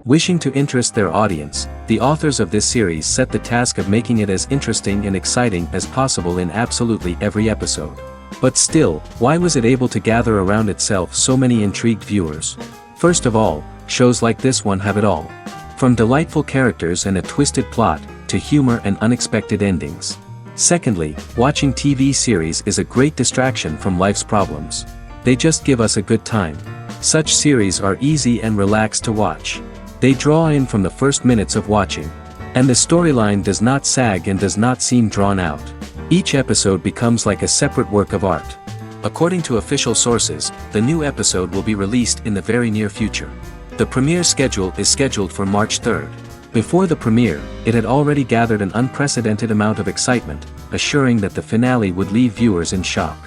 Wishing to interest their audience, the authors of this series set the task of making it as interesting and exciting as possible in absolutely every episode. But still, why was it able to gather around itself so many intrigued viewers? First of all, shows like this one have it all. From delightful characters and a twisted plot, to humor and unexpected endings. Secondly, watching TV series is a great distraction from life's problems. They just give us a good time. Such series are easy and relaxed to watch. They draw in from the first minutes of watching. And the storyline does not sag and does not seem drawn out. Each episode becomes like a separate work of art. According to official sources, the new episode will be released in the very near future. The premiere schedule is scheduled for March 3rd. Before the premiere, it had already gathered an unprecedented amount of excitement, assuring that the finale would leave viewers in shock.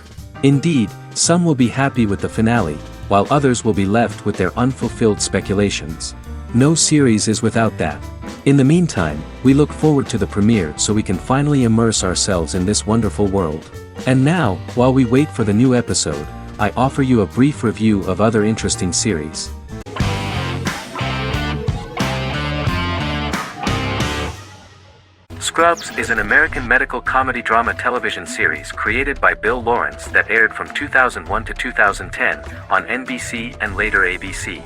Indeed, some will be happy with the finale, while others will be left with their unfulfilled speculations. No series is without that. In the meantime, we look forward to the premiere so we can finally immerse ourselves in this wonderful world. And now, while we wait for the new episode, I offer you a brief review of other interesting series. Scrubs is an American medical comedy drama television series created by Bill Lawrence that aired from 2001 to 2010 on NBC and later ABC.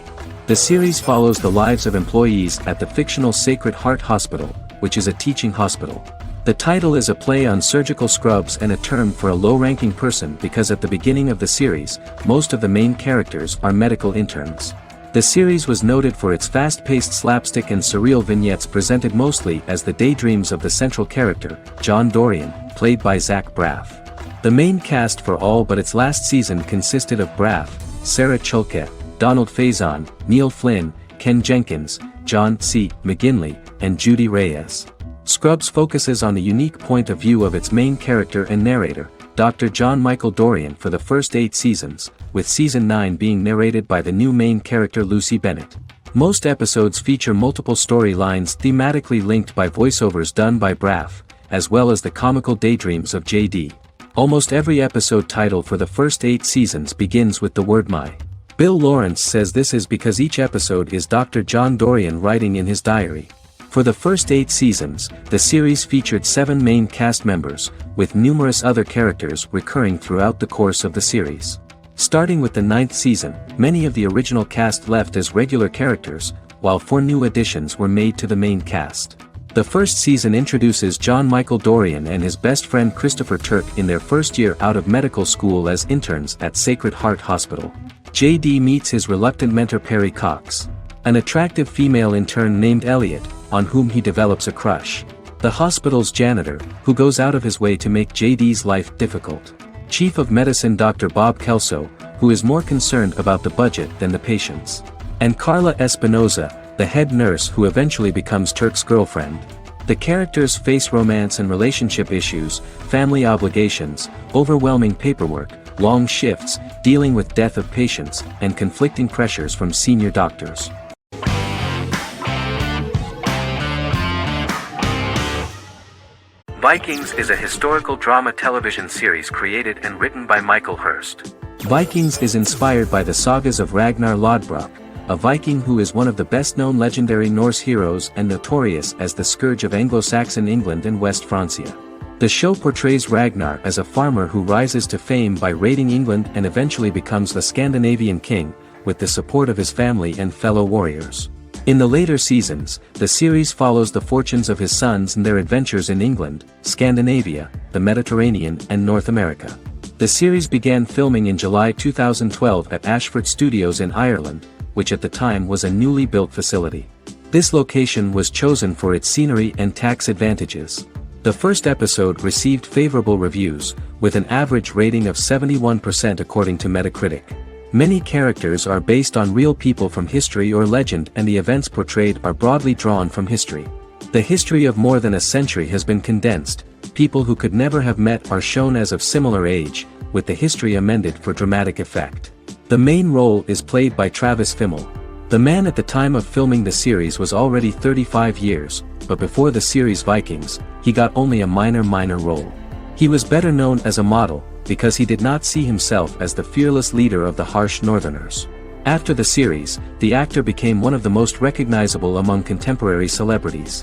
The series follows the lives of employees at the fictional Sacred Heart Hospital, which is a teaching hospital. The title is a play on surgical scrubs and a term for a low-ranking person because at the beginning of the series, most of the main characters are medical interns. The series was noted for its fast-paced slapstick and surreal vignettes presented mostly as the daydreams of the central character, John Dorian, played by Zach Braff. The main cast for all but its last season consisted of Braff, Sarah Chalke, Donald Faison, Neil Flynn, Ken Jenkins, John C. McGinley, and Judy Reyes. Scrubs focuses on the unique point of view of its main character and narrator, Dr. John Michael Dorian for the first 8 seasons, with season 9 being narrated by the new main character Lucy Bennett. Most episodes feature multiple storylines thematically linked by voiceovers done by Braff, as well as the comical daydreams of JD. Almost every episode title for the first 8 seasons begins with the word my. Bill Lawrence says this is because each episode is Dr. John Dorian writing in his diary. For the first 8 seasons, the series featured 7 main cast members, with numerous other characters recurring throughout the course of the series. Starting with the 9th season, many of the original cast left as regular characters, while 4 new additions were made to the main cast. The first season introduces John Michael Dorian and his best friend Christopher Turk in their first year out of medical school as interns at Sacred Heart Hospital. JD meets his reluctant mentor Perry Cox, an attractive female intern named Elliot, on whom he develops a crush. The hospital's janitor, who goes out of his way to make JD's life difficult. Chief of Medicine Dr. Bob Kelso, who is more concerned about the budget than the patients. And Carla Espinoza, the head nurse who eventually becomes Turk's girlfriend. The characters face romance and relationship issues, family obligations, overwhelming paperwork, long shifts, dealing with death of patients, and conflicting pressures from senior doctors. Vikings is a historical drama television series created and written by Michael Hurst. Vikings is inspired by the sagas of Ragnar Lodbrok, a Viking who is one of the best-known legendary Norse heroes and notorious as the scourge of Anglo-Saxon England and West Francia. The show portrays Ragnar as a farmer who rises to fame by raiding England and eventually becomes the Scandinavian king, with the support of his family and fellow warriors. In the later seasons, the series follows the fortunes of his sons and their adventures in England, Scandinavia, the Mediterranean and North America. The series began filming in July 2012 at Ashford Studios in Ireland, which at the time was a newly built facility. This location was chosen for its scenery and tax advantages. The first episode received favorable reviews, with an average rating of 71% according to Metacritic. Many characters are based on real people from history or legend and the events portrayed are broadly drawn from history. The history of more than a century has been condensed, people who could never have met are shown as of similar age, with the history amended for dramatic effect. The main role is played by Travis Fimmel. The man at the time of filming the series was already 35 years, but before the series Vikings, he got only a minor role. He was better known as a model, because he did not see himself as the fearless leader of the harsh Northerners. After the series, the actor became one of the most recognizable among contemporary celebrities.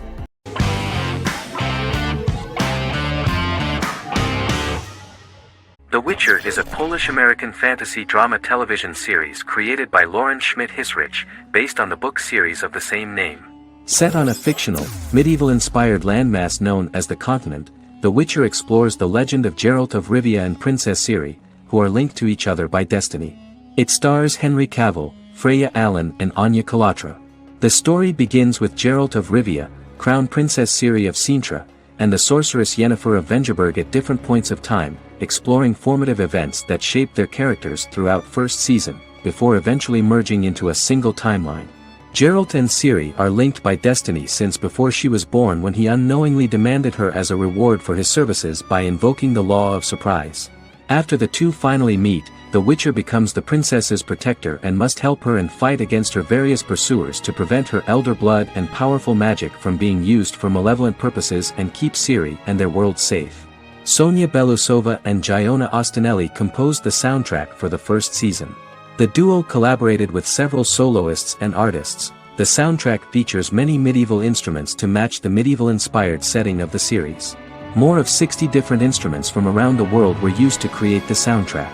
The Witcher is a Polish-American fantasy drama television series created by Lauren Schmidt-Hissrich, based on the book series of the same name. Set on a fictional, medieval-inspired landmass known as the Continent, The Witcher explores the legend of Geralt of Rivia and Princess Ciri, who are linked to each other by destiny. It stars Henry Cavill, Freya Allan and Anya Chalotra. The story begins with Geralt of Rivia, Crown Princess Ciri of Sintra, and the sorceress Yennefer of Vengerberg at different points of time, exploring formative events that shaped their characters throughout first season, before eventually merging into a single timeline. Geralt and Ciri are linked by destiny since before she was born, when he unknowingly demanded her as a reward for his services by invoking the law of surprise. After the two finally meet, the Witcher becomes the princess's protector and must help her and fight against her various pursuers to prevent her elder blood and powerful magic from being used for malevolent purposes and keep Ciri and their world safe. Sonia Belousova and Giona Ostinelli composed the soundtrack for the first season. The duo collaborated with several soloists and artists. The soundtrack features many medieval instruments to match the medieval-inspired setting of the series. More of 60 different instruments from around the world were used to create the soundtrack.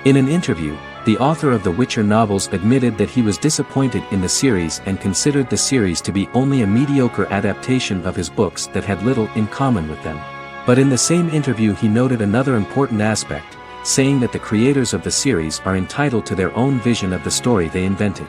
In an interview, the author of the Witcher novels admitted that he was disappointed in the series and considered the series to be only a mediocre adaptation of his books that had little in common with them. But in the same interview he noted another important aspect, saying that the creators of the series are entitled to their own vision of the story they invented.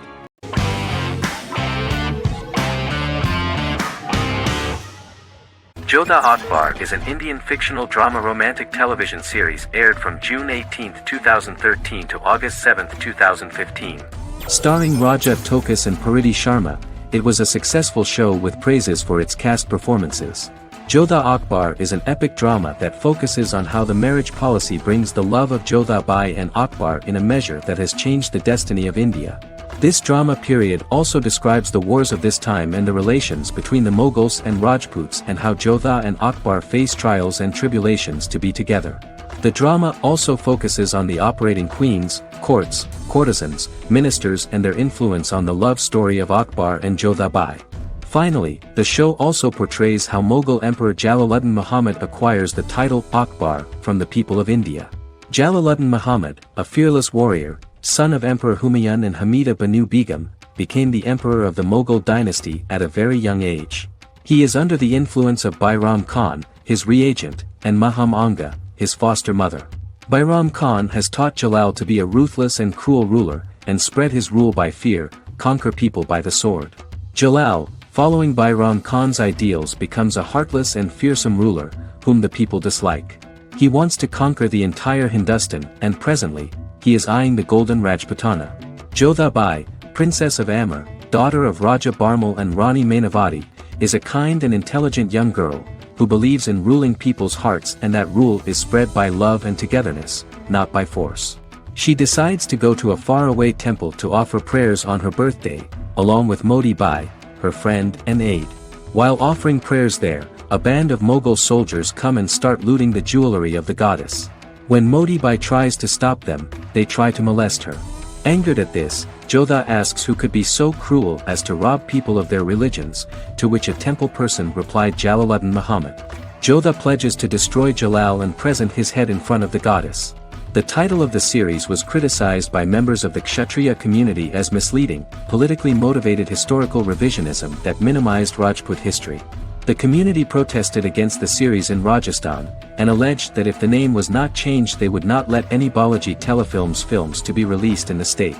Jodha Akbar is an Indian fictional drama romantic television series aired from June 18, 2013 to August 7, 2015. Starring Raja Tokas and Pariti Sharma, it was a successful show with praises for its cast performances. Jodha Akbar is an epic drama that focuses on how the marriage policy brings the love of Jodha Bai and Akbar in a measure that has changed the destiny of India. This drama period also describes the wars of this time and the relations between the Mughals and Rajputs and how Jodha and Akbar face trials and tribulations to be together. The drama also focuses on the operating queens, courts, courtesans, ministers and their influence on the love story of Akbar and Jodha Bai. Finally, the show also portrays how Mughal Emperor Jalaluddin Muhammad acquires the title Akbar from the people of India. Jalaluddin Muhammad, a fearless warrior, son of Emperor Humayun and Hamida Banu Begum, became the emperor of the Mughal dynasty at a very young age. He is under the influence of Bairam Khan, his reagent, and Maham Anga, his foster mother. Bairam Khan has taught Jalal to be a ruthless and cruel ruler, and spread his rule by fear, conquer people by the sword. Jalal, following Bairam Khan's ideals, becomes a heartless and fearsome ruler, whom the people dislike. He wants to conquer the entire Hindustan, and presently, he is eyeing the golden Rajputana. Jodha Bai, princess of Amber, daughter of Raja Barmal and Rani Mainavati, is a kind and intelligent young girl, who believes in ruling people's hearts and that rule is spread by love and togetherness, not by force. She decides to go to a faraway temple to offer prayers on her birthday, along with Modi Bai, her friend and aide. While offering prayers there, a band of Mughal soldiers come and start looting the jewelry of the goddess. When Modi Bai tries to stop them, they try to molest her. Angered at this, Jodha asks who could be so cruel as to rob people of their religions, to which a temple person replied Jalaluddin Muhammad. Jodha pledges to destroy Jalal and present his head in front of the goddess. The title of the series was criticized by members of the Kshatriya community as misleading, politically motivated historical revisionism that minimized Rajput history. The community protested against the series in Rajasthan, and alleged that if the name was not changed they would not let any Balaji Telefilms films to be released in the state.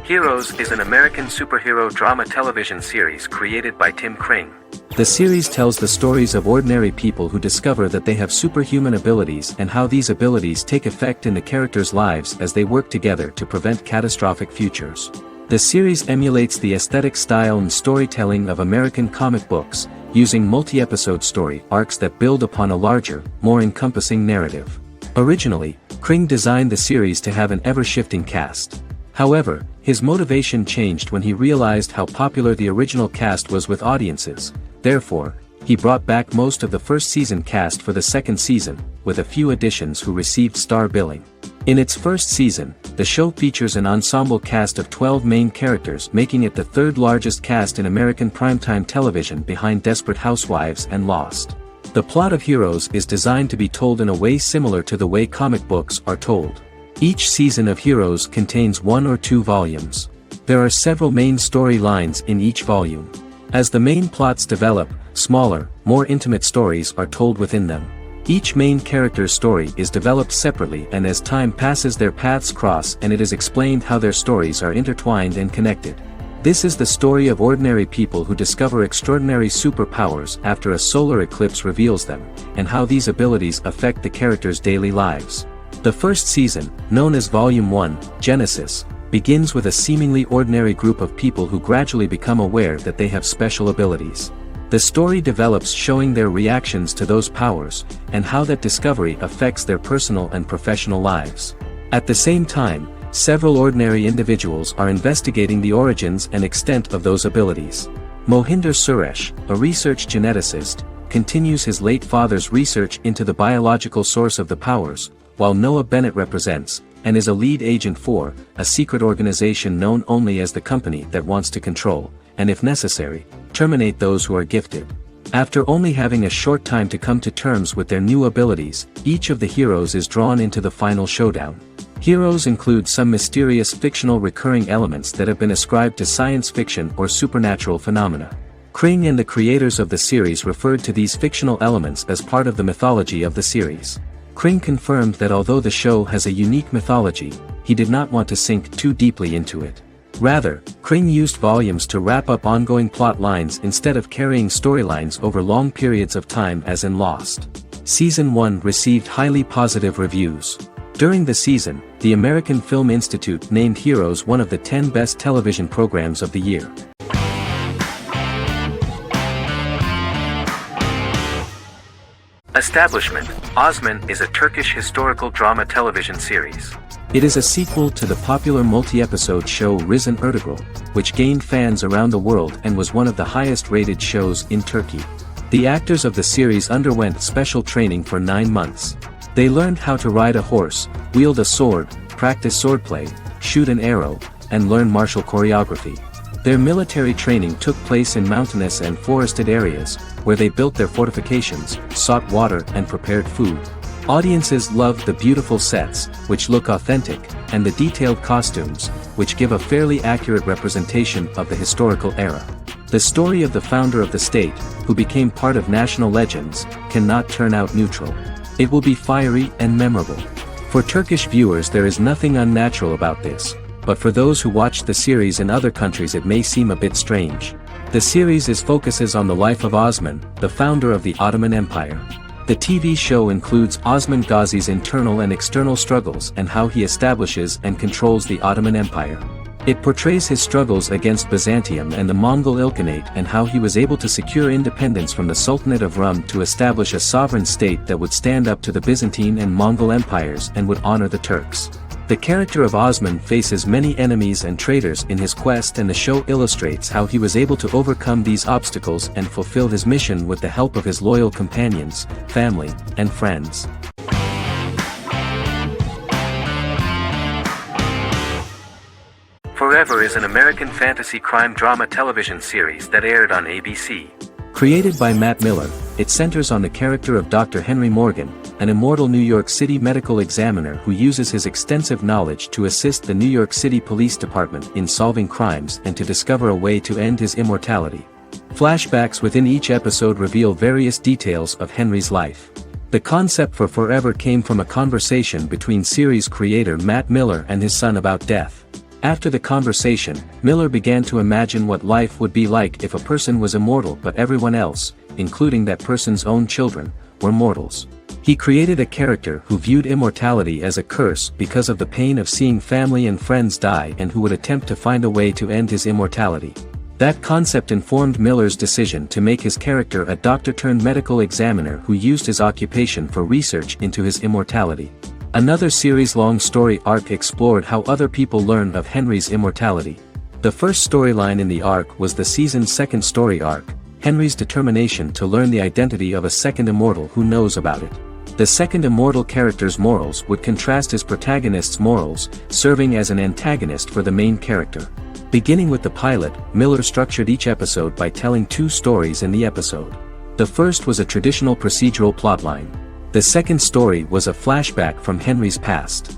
Heroes is an American superhero drama television series created by Tim Kring. The series tells the stories of ordinary people who discover that they have superhuman abilities and how these abilities take effect in the characters' lives as they work together to prevent catastrophic futures. The series emulates the aesthetic style and storytelling of American comic books, using multi-episode story arcs that build upon a larger, more encompassing narrative. Originally, Kring designed the series to have an ever-shifting cast. However, his motivation changed when he realized how popular the original cast was with audiences. Therefore, He brought back most of the first season cast for the second season, with a few additions who received star billing. In its first season, the show features an ensemble cast of 12 main characters, making it the third largest cast in American primetime television behind Desperate Housewives and Lost. The plot of Heroes is designed to be told in a way similar to the way comic books are told. Each season of Heroes contains 1 or 2 volumes. There are several main storylines in each volume. As the main plots develop, smaller, more intimate stories are told within them. Each main character's story is developed separately, and as time passes their paths cross and it is explained how their stories are intertwined and connected. This is the story of ordinary people who discover extraordinary superpowers after a solar eclipse reveals them, and how these abilities affect the characters' daily lives. The first season, known as Volume 1, Genesis, begins with a seemingly ordinary group of people who gradually become aware that they have special abilities. The story develops showing their reactions to those powers, and how that discovery affects their personal and professional lives. At the same time, several ordinary individuals are investigating the origins and extent of those abilities. Mohinder Suresh, a research geneticist, continues his late father's research into the biological source of the powers, while Noah Bennett represents, and is a lead agent for, a secret organization known only as the Company that wants to control, and if necessary, terminate those who are gifted. After only having a short time to come to terms with their new abilities, each of the heroes is drawn into the final showdown. Heroes include some mysterious fictional recurring elements that have been ascribed to science fiction or supernatural phenomena. Kring and the creators of the series referred to these fictional elements as part of the mythology of the series. Kring confirmed that although the show has a unique mythology, he did not want to sink too deeply into it. Rather, Kring used volumes to wrap up ongoing plot lines instead of carrying storylines over long periods of time as in Lost. Season 1 received highly positive reviews. During the season, the American Film Institute named Heroes one of the 10 best television programs of the year. Establishment: Osman is a Turkish historical drama television series. It is a sequel to the popular multi-episode show Risen Ertugrul, which gained fans around the world and was one of the highest-rated shows in Turkey. The actors of the series underwent special training for 9 months. They learned how to ride a horse, wield a sword, practice swordplay, shoot an arrow, and learn martial choreography. Their military training took place in mountainous and forested areas, where they built their fortifications, sought water and prepared food. Audiences loved the beautiful sets, which look authentic, and the detailed costumes, which give a fairly accurate representation of the historical era. The story of the founder of the state, who became part of national legends, cannot turn out neutral. It will be fiery and memorable. For Turkish viewers there is nothing unnatural about this, but for those who watched the series in other countries it may seem a bit strange. The series focuses on the life of Osman, the founder of the Ottoman Empire. The TV show includes Osman Ghazi's internal and external struggles and how he establishes and controls the Ottoman Empire. It portrays his struggles against Byzantium and the Mongol Ilkhanate and how he was able to secure independence from the Sultanate of Rum to establish a sovereign state that would stand up to the Byzantine and Mongol empires and would honor the Turks. The character of Osman faces many enemies and traitors in his quest, and the show illustrates how he was able to overcome these obstacles and fulfill his mission with the help of his loyal companions, family, and friends. Forever is an American fantasy crime drama television series that aired on ABC. Created by Matt Miller, it centers on the character of Dr. Henry Morgan, an immortal New York City medical examiner who uses his extensive knowledge to assist the New York City Police Department in solving crimes and to discover a way to end his immortality. Flashbacks within each episode reveal various details of Henry's life. The concept for Forever came from a conversation between series creator Matt Miller and his son about death. After the conversation, Miller began to imagine what life would be like if a person was immortal but everyone else, including that person's own children, were mortals. He created a character who viewed immortality as a curse because of the pain of seeing family and friends die and who would attempt to find a way to end his immortality. That concept informed Miller's decision to make his character a doctor-turned-medical examiner who used his occupation for research into his immortality. Another series-long story arc explored how other people learn of Henry's immortality. The first storyline in the arc was the season's second story arc, Henry's determination to learn the identity of a second immortal who knows about it. The second immortal character's morals would contrast his protagonist's morals, serving as an antagonist for the main character. Beginning with the pilot, Miller structured each episode by telling two stories in the episode. The first was a traditional procedural plotline. The second story was a flashback from Henry's past.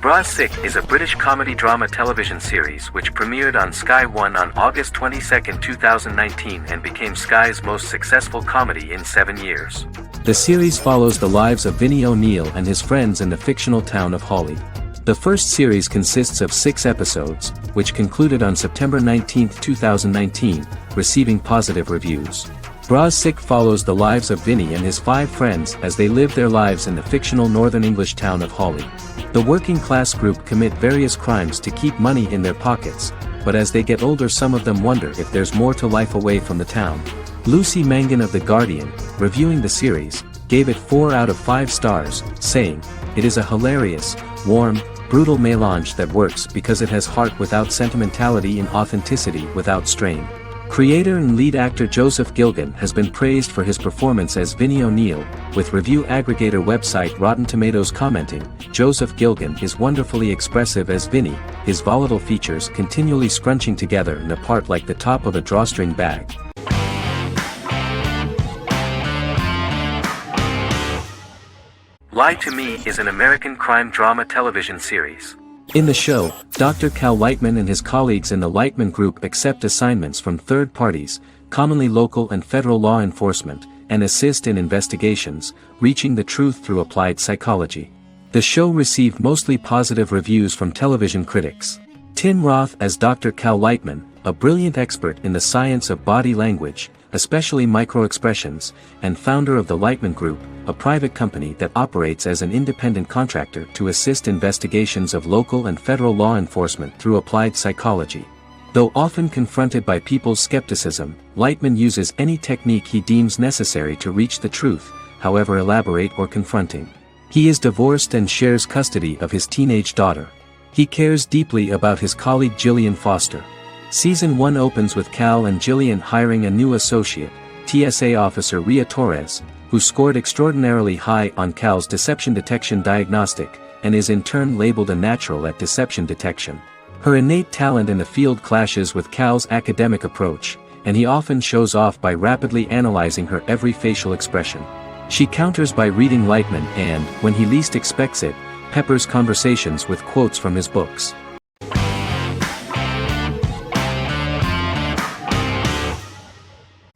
Bra Sick is a British comedy drama television series which premiered on Sky One on August 22, 2019 and became Sky's most successful comedy in 7 years. The series follows the lives of Vinnie O'Neill and his friends in the fictional town of Hawley. The first series consists of 6 episodes, which concluded on September 19, 2019, receiving positive reviews. Bra Sick follows the lives of Vinnie and his 5 friends as they live their lives in the fictional Northern English town of Hawley. The working class group commit various crimes to keep money in their pockets, but as they get older some of them wonder if there's more to life away from the town. Lucy Mangan of The Guardian, reviewing the series, gave it 4 out of 5 stars, saying, "It is a hilarious, warm, brutal melange that works because it has heart without sentimentality and authenticity without strain." Creator and lead actor Joseph Gilgun has been praised for his performance as Vinnie O'Neill, with review aggregator website Rotten Tomatoes commenting, "Joseph Gilgun is wonderfully expressive as Vinnie, his volatile features continually scrunching together and apart like the top of a drawstring bag." Lie to Me is an American crime drama television series. In the show, Dr. Cal Lightman and his colleagues in the Lightman Group accept assignments from third parties, commonly local and federal law enforcement, and assist in investigations, reaching the truth through applied psychology. The show received mostly positive reviews from television critics. Tim Roth as Dr. Cal Lightman, a brilliant expert in the science of body language, especially microexpressions, and founder of the Lightman Group, a private company that operates as an independent contractor to assist investigations of local and federal law enforcement through applied psychology. Though often confronted by people's skepticism, Lightman uses any technique he deems necessary to reach the truth, however elaborate or confronting. He is divorced and shares custody of his teenage daughter. He cares deeply about his colleague Gillian Foster. Season 1 opens with Cal and Gillian hiring a new associate, TSA officer Rhea Torres, who scored extraordinarily high on Cal's deception detection diagnostic, and is in turn labeled a natural at deception detection. Her innate talent in the field clashes with Cal's academic approach, and he often shows off by rapidly analyzing her every facial expression. She counters by reading Lightman and, when he least expects it, peppers conversations with quotes from his books.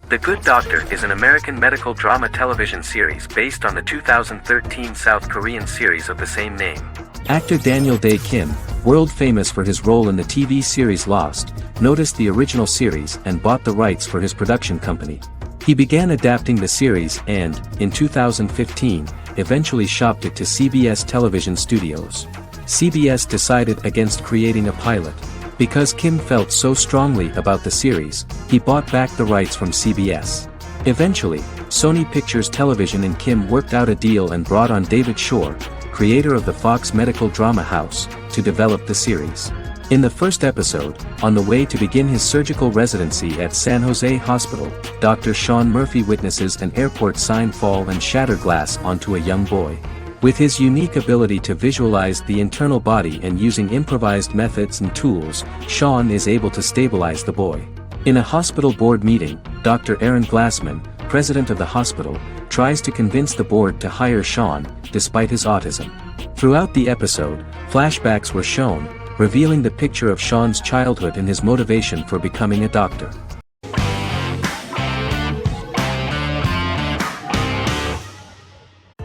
The Good Doctor is an American medical drama television series based on the 2013 South Korean series of the same name. Actor Daniel Dae Kim, world famous for his role in the TV series Lost, noticed the original series and bought the rights for his production company. He began adapting the series and, in 2015, eventually shopped it to CBS Television Studios. CBS decided against creating a pilot. Because Kim felt so strongly about the series, he bought back the rights from CBS. Eventually, Sony Pictures Television and Kim worked out a deal and brought on David Shore, creator of the Fox Medical Drama House, to develop the series. In the first episode, on the way to begin his surgical residency at San Jose Hospital, Dr. Sean Murphy witnesses an airport sign fall and shatter glass onto a young boy. With his unique ability to visualize the internal body and using improvised methods and tools, Sean is able to stabilize the boy. In a hospital board meeting, Dr. Aaron Glassman, president of the hospital, tries to convince the board to hire Sean, despite his autism. Throughout the episode, flashbacks were shown, revealing the picture of Sean's childhood and his motivation for becoming a doctor.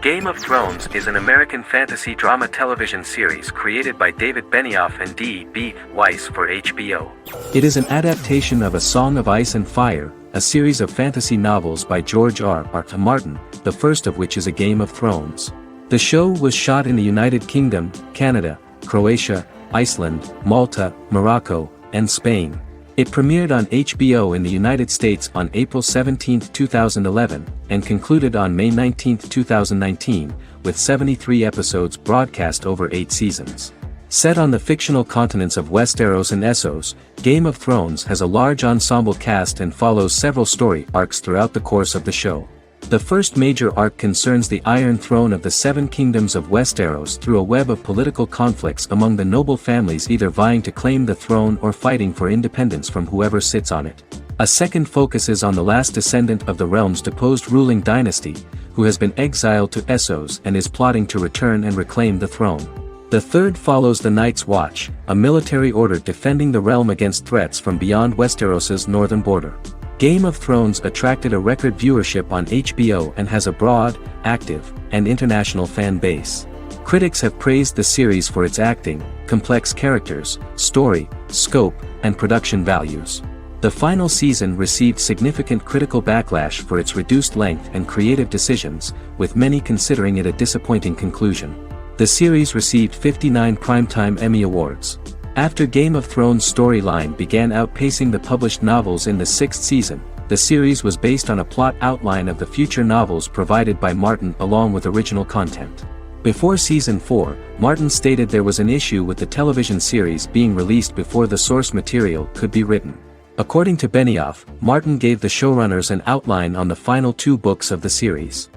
Game of Thrones is an American fantasy drama television series created by David Benioff and D.B. Weiss for HBO. It is an adaptation of A Song of Ice and Fire, a series of fantasy novels by George R.R. Martin, the first of which is A Game of Thrones. The show was shot in the United Kingdom, Canada, Croatia, Iceland, Malta, Morocco, and Spain. It premiered on HBO in the United States on April 17, 2011, and concluded on May 19, 2019, with 73 episodes broadcast over 8 seasons. Set on the fictional continents of Westeros and Essos, Game of Thrones has a large ensemble cast and follows several story arcs throughout the course of the show. The first major arc concerns the Iron Throne of the Seven Kingdoms of Westeros through a web of political conflicts among the noble families either vying to claim the throne or fighting for independence from whoever sits on it. A second focuses on the last descendant of the realm's deposed ruling dynasty, who has been exiled to Essos and is plotting to return and reclaim the throne. The third follows the Night's Watch, a military order defending the realm against threats from beyond Westeros's northern border. Game of Thrones attracted a record viewership on HBO and has a broad, active, and international fan base. Critics have praised the series for its acting, complex characters, story, scope, and production values. The final season received significant critical backlash for its reduced length and creative decisions, with many considering it a disappointing conclusion. The series received 59 Primetime Emmy Awards. After Game of Thrones' storyline began outpacing the published novels in the sixth season, the series was based on a plot outline of the future novels provided by Martin along with original content. Before Season 4, Martin stated there was an issue with the television series being released before the source material could be written. According to Benioff, Martin gave the showrunners an outline on the final 2 books of the series.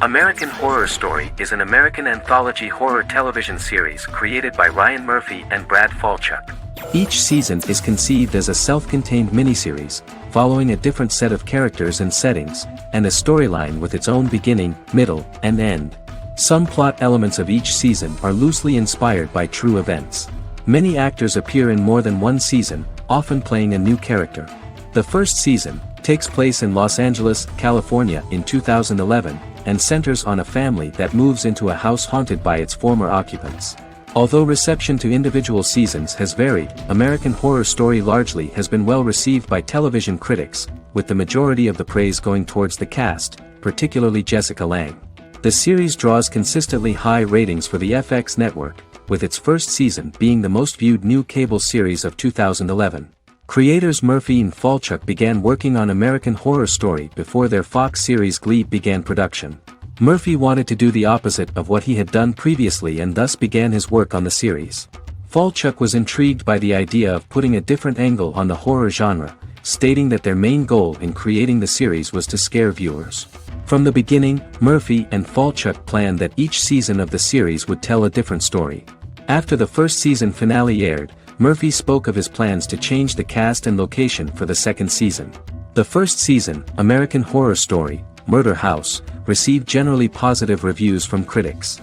American Horror Story is an American anthology horror television series created by Ryan Murphy and Brad Falchuk. Each season is conceived as a self-contained miniseries, following a different set of characters and settings, and a storyline with its own beginning, middle, and end. Some plot elements of each season are loosely inspired by true events. Many actors appear in more than one season, often playing a new character. The first season takes place in Los Angeles, California in 2011, and centers on a family that moves into a house haunted by its former occupants. Although reception to individual seasons has varied, American Horror Story largely has been well received by television critics, with the majority of the praise going towards the cast, particularly Jessica Lange. The series draws consistently high ratings for the FX network, with its first season being the most viewed new cable series of 2011. Creators Murphy and Falchuk began working on American Horror Story before their Fox series Glee began production. Murphy wanted to do the opposite of what he had done previously and thus began his work on the series. Falchuk was intrigued by the idea of putting a different angle on the horror genre, stating that their main goal in creating the series was to scare viewers. From the beginning, Murphy and Falchuk planned that each season of the series would tell a different story. After the first season finale aired, Murphy spoke of his plans to change the cast and location for the second season. The first season, American Horror Story, Murder House, received generally positive reviews from critics.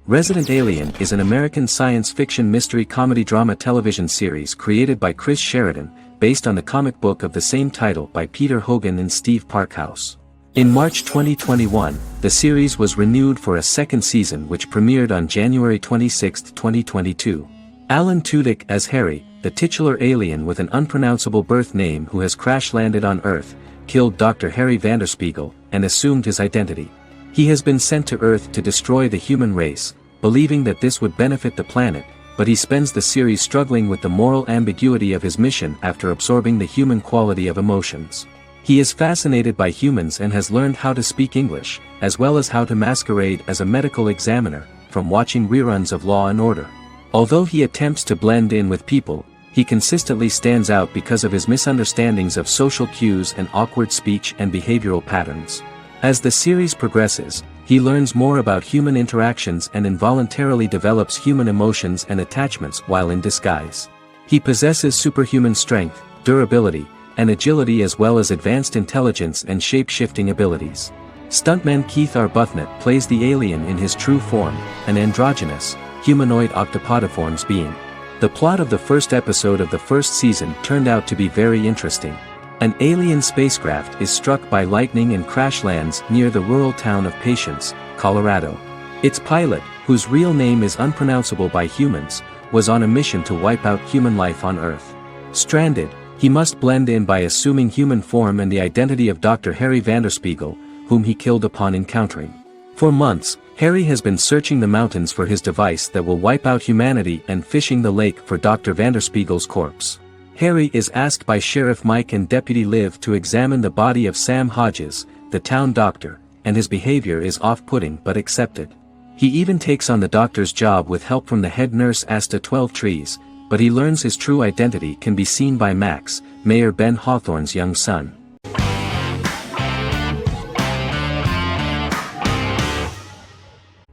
Resident Alien is an American science fiction mystery comedy drama television series created by Chris Sheridan, based on the comic book of the same title by Peter Hogan and Steve Parkhouse. In March 2021, the series was renewed for a second season which premiered on January 26, 2022. Alan Tudyk as Harry, the titular alien with an unpronounceable birth name who has crash-landed on Earth, killed Dr. Harry Vanderspiegel, and assumed his identity. He has been sent to Earth to destroy the human race, believing that this would benefit the planet, but he spends the series struggling with the moral ambiguity of his mission after absorbing the human quality of emotions. He is fascinated by humans and has learned how to speak English, as well as how to masquerade as a medical examiner, from watching reruns of Law and Order. Although he attempts to blend in with people, he consistently stands out because of his misunderstandings of social cues and awkward speech and behavioral patterns. As the series progresses, he learns more about human interactions and involuntarily develops human emotions and attachments while in disguise. He possesses superhuman strength, durability, and agility as well as advanced intelligence and shape-shifting abilities. Stuntman Keith Arbuthnot plays the alien in his true form, an androgynous, humanoid octopodiforms being. The plot of the first episode of the first season turned out to be very interesting. An alien spacecraft is struck by lightning and crash lands near the rural town of Patience, Colorado. Its pilot, whose real name is unpronounceable by humans, was on a mission to wipe out human life on Earth. Stranded, he must blend in by assuming human form and the identity of Dr. Harry Vanderspiegel, whom he killed upon encountering. For months, Harry has been searching the mountains for his device that will wipe out humanity and fishing the lake for Dr. Vanderspiegel's corpse. Harry is asked by Sheriff Mike and Deputy Liv to examine the body of Sam Hodges, the town doctor, and his behavior is off-putting but accepted. He even takes on the doctor's job with help from the head nurse Asta 12 Trees, but he learns his true identity can be seen by Max, Mayor Ben Hawthorne's young son.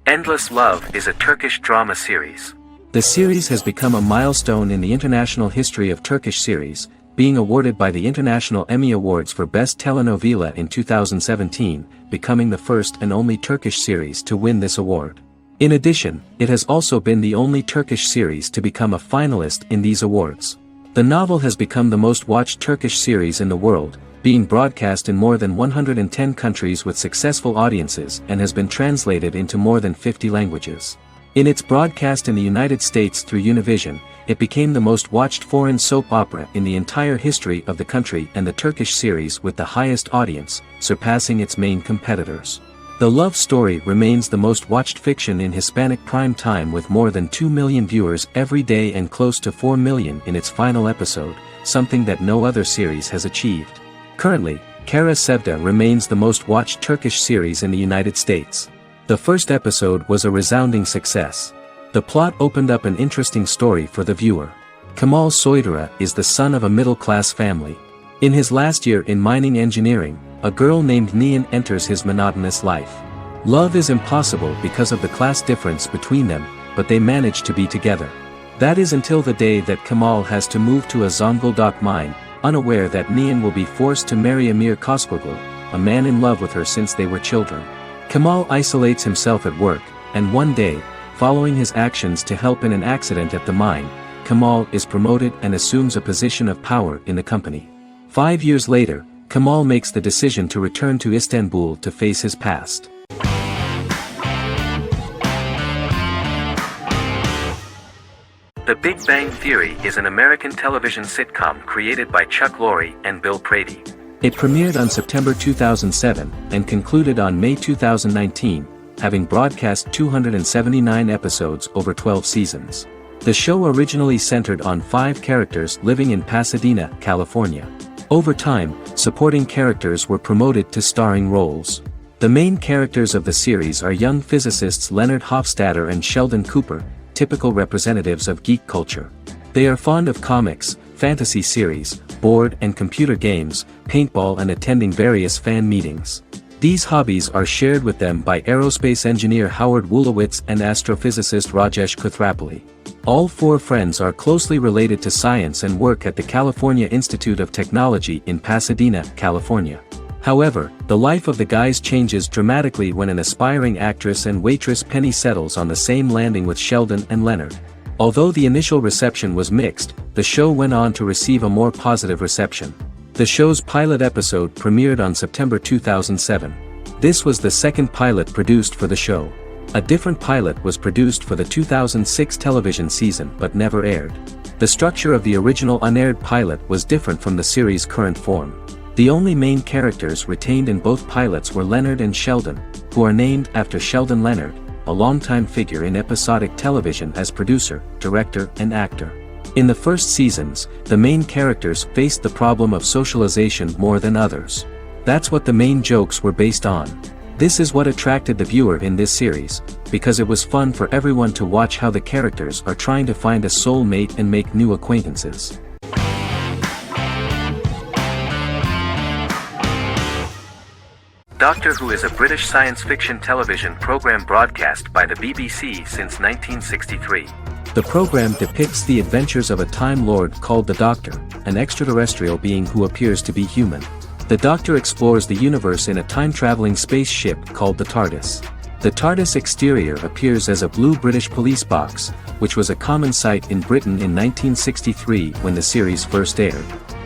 Endless Love is a Turkish drama series. The series has become a milestone in the international history of Turkish series, being awarded by the International Emmy Awards for Best Telenovela in 2017, becoming the first and only Turkish series to win this award. In addition, it has also been the only Turkish series to become a finalist in these awards. The novel has become the most watched Turkish series in the world, being broadcast in more than 110 countries with successful audiences and has been translated into more than 50 languages. In its broadcast in the United States through Univision, it became the most watched foreign soap opera in the entire history of the country and the Turkish series with the highest audience, surpassing its main competitors. The love story remains the most watched fiction in Hispanic prime time with more than 2 million viewers every day and close to 4 million in its final episode, something that no other series has achieved. Currently, Kara Sevda remains the most watched Turkish series in the United States. The first episode was a resounding success. The plot opened up an interesting story for the viewer. Kemal Soydura is the son of a middle-class family. In his last year in mining engineering, a girl named Nihan enters his monotonous life. Love is impossible because of the class difference between them, but they manage to be together. That is until the day that Kemal has to move to a Zonguldak mine, unaware that Nihan will be forced to marry Emir Koskoglu, a man in love with her since they were children. Kemal isolates himself at work, and one day, following his actions to help in an accident at the mine, Kemal is promoted and assumes a position of power in the company. 5 years later, Kemal makes the decision to return to Istanbul to face his past. The Big Bang Theory is an American television sitcom created by Chuck Lorre and Bill Prady. It premiered on September 2007 and concluded on May 2019, having broadcast 279 episodes over 12 seasons. The show originally centered on 5 characters living in Pasadena, California. Over time, supporting characters were promoted to starring roles. The main characters of the series are young physicists Leonard Hofstadter and Sheldon Cooper, typical representatives of geek culture. They are fond of comics, fantasy series, board and computer games, paintball and attending various fan meetings. These hobbies are shared with them by aerospace engineer Howard Wolowitz and astrophysicist Rajesh Kuthrapalli. All 4 friends are closely related to science and work at the California Institute of Technology in Pasadena, California. However, the life of the guys changes dramatically when an aspiring actress and waitress Penny settles on the same landing with Sheldon and Leonard. Although the initial reception was mixed, the show went on to receive a more positive reception. The show's pilot episode premiered on September 2007. This was the second pilot produced for the show. A different pilot was produced for the 2006 television season but never aired. The structure of the original unaired pilot was different from the series' current form. The only main characters retained in both pilots were Leonard and Sheldon, who are named after Sheldon Leonard, a longtime figure in episodic television as producer, director, and actor. In the first seasons, the main characters faced the problem of socialization more than others. That's what the main jokes were based on. This is what attracted the viewer in this series, because it was fun for everyone to watch how the characters are trying to find a soul mate and make new acquaintances. Doctor Who is a British science fiction television program broadcast by the BBC since 1963. The program depicts the adventures of a Time Lord called the Doctor, an extraterrestrial being who appears to be human. The Doctor explores the universe in a time-traveling spaceship called the TARDIS. The TARDIS exterior appears as a blue British police box, which was a common sight in Britain in 1963 when the series first aired.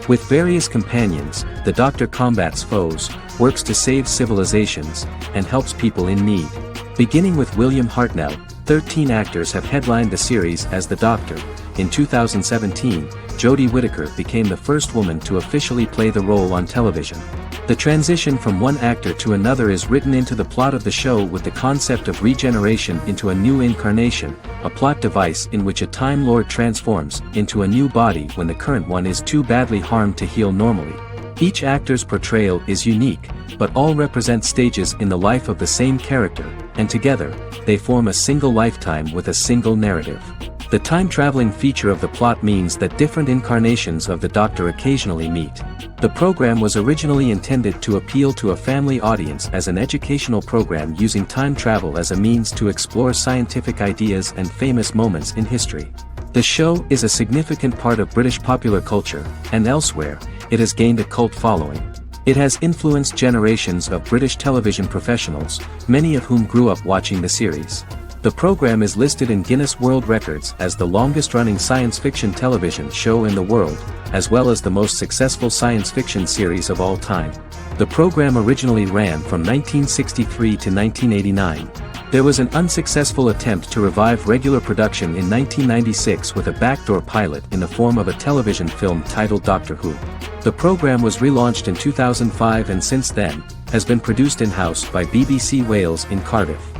With various companions, the Doctor combats foes, works to save civilizations, and helps people in need. Beginning with William Hartnell, 13 actors have headlined the series as the Doctor. In 2017, Jodie Whittaker became the first woman to officially play the role on television. The transition from one actor to another is written into the plot of the show with the concept of regeneration into a new incarnation, a plot device in which a Time Lord transforms into a new body when the current one is too badly harmed to heal normally. Each actor's portrayal is unique, but all represent stages in the life of the same character, and together, they form a single lifetime with a single narrative. The time-traveling feature of the plot means that different incarnations of the Doctor occasionally meet. The program was originally intended to appeal to a family audience as an educational program using time travel as a means to explore scientific ideas and famous moments in history. The show is a significant part of British popular culture, and elsewhere, it has gained a cult following. It has influenced generations of British television professionals, many of whom grew up watching the series. The program is listed in Guinness World Records as the longest-running science fiction television show in the world, as well as the most successful science fiction series of all time. The program originally ran from 1963 to 1989. There was an unsuccessful attempt to revive regular production in 1996 with a backdoor pilot in the form of a television film titled Doctor Who. The program was relaunched in 2005 and since then, has been produced in-house by BBC Wales in Cardiff.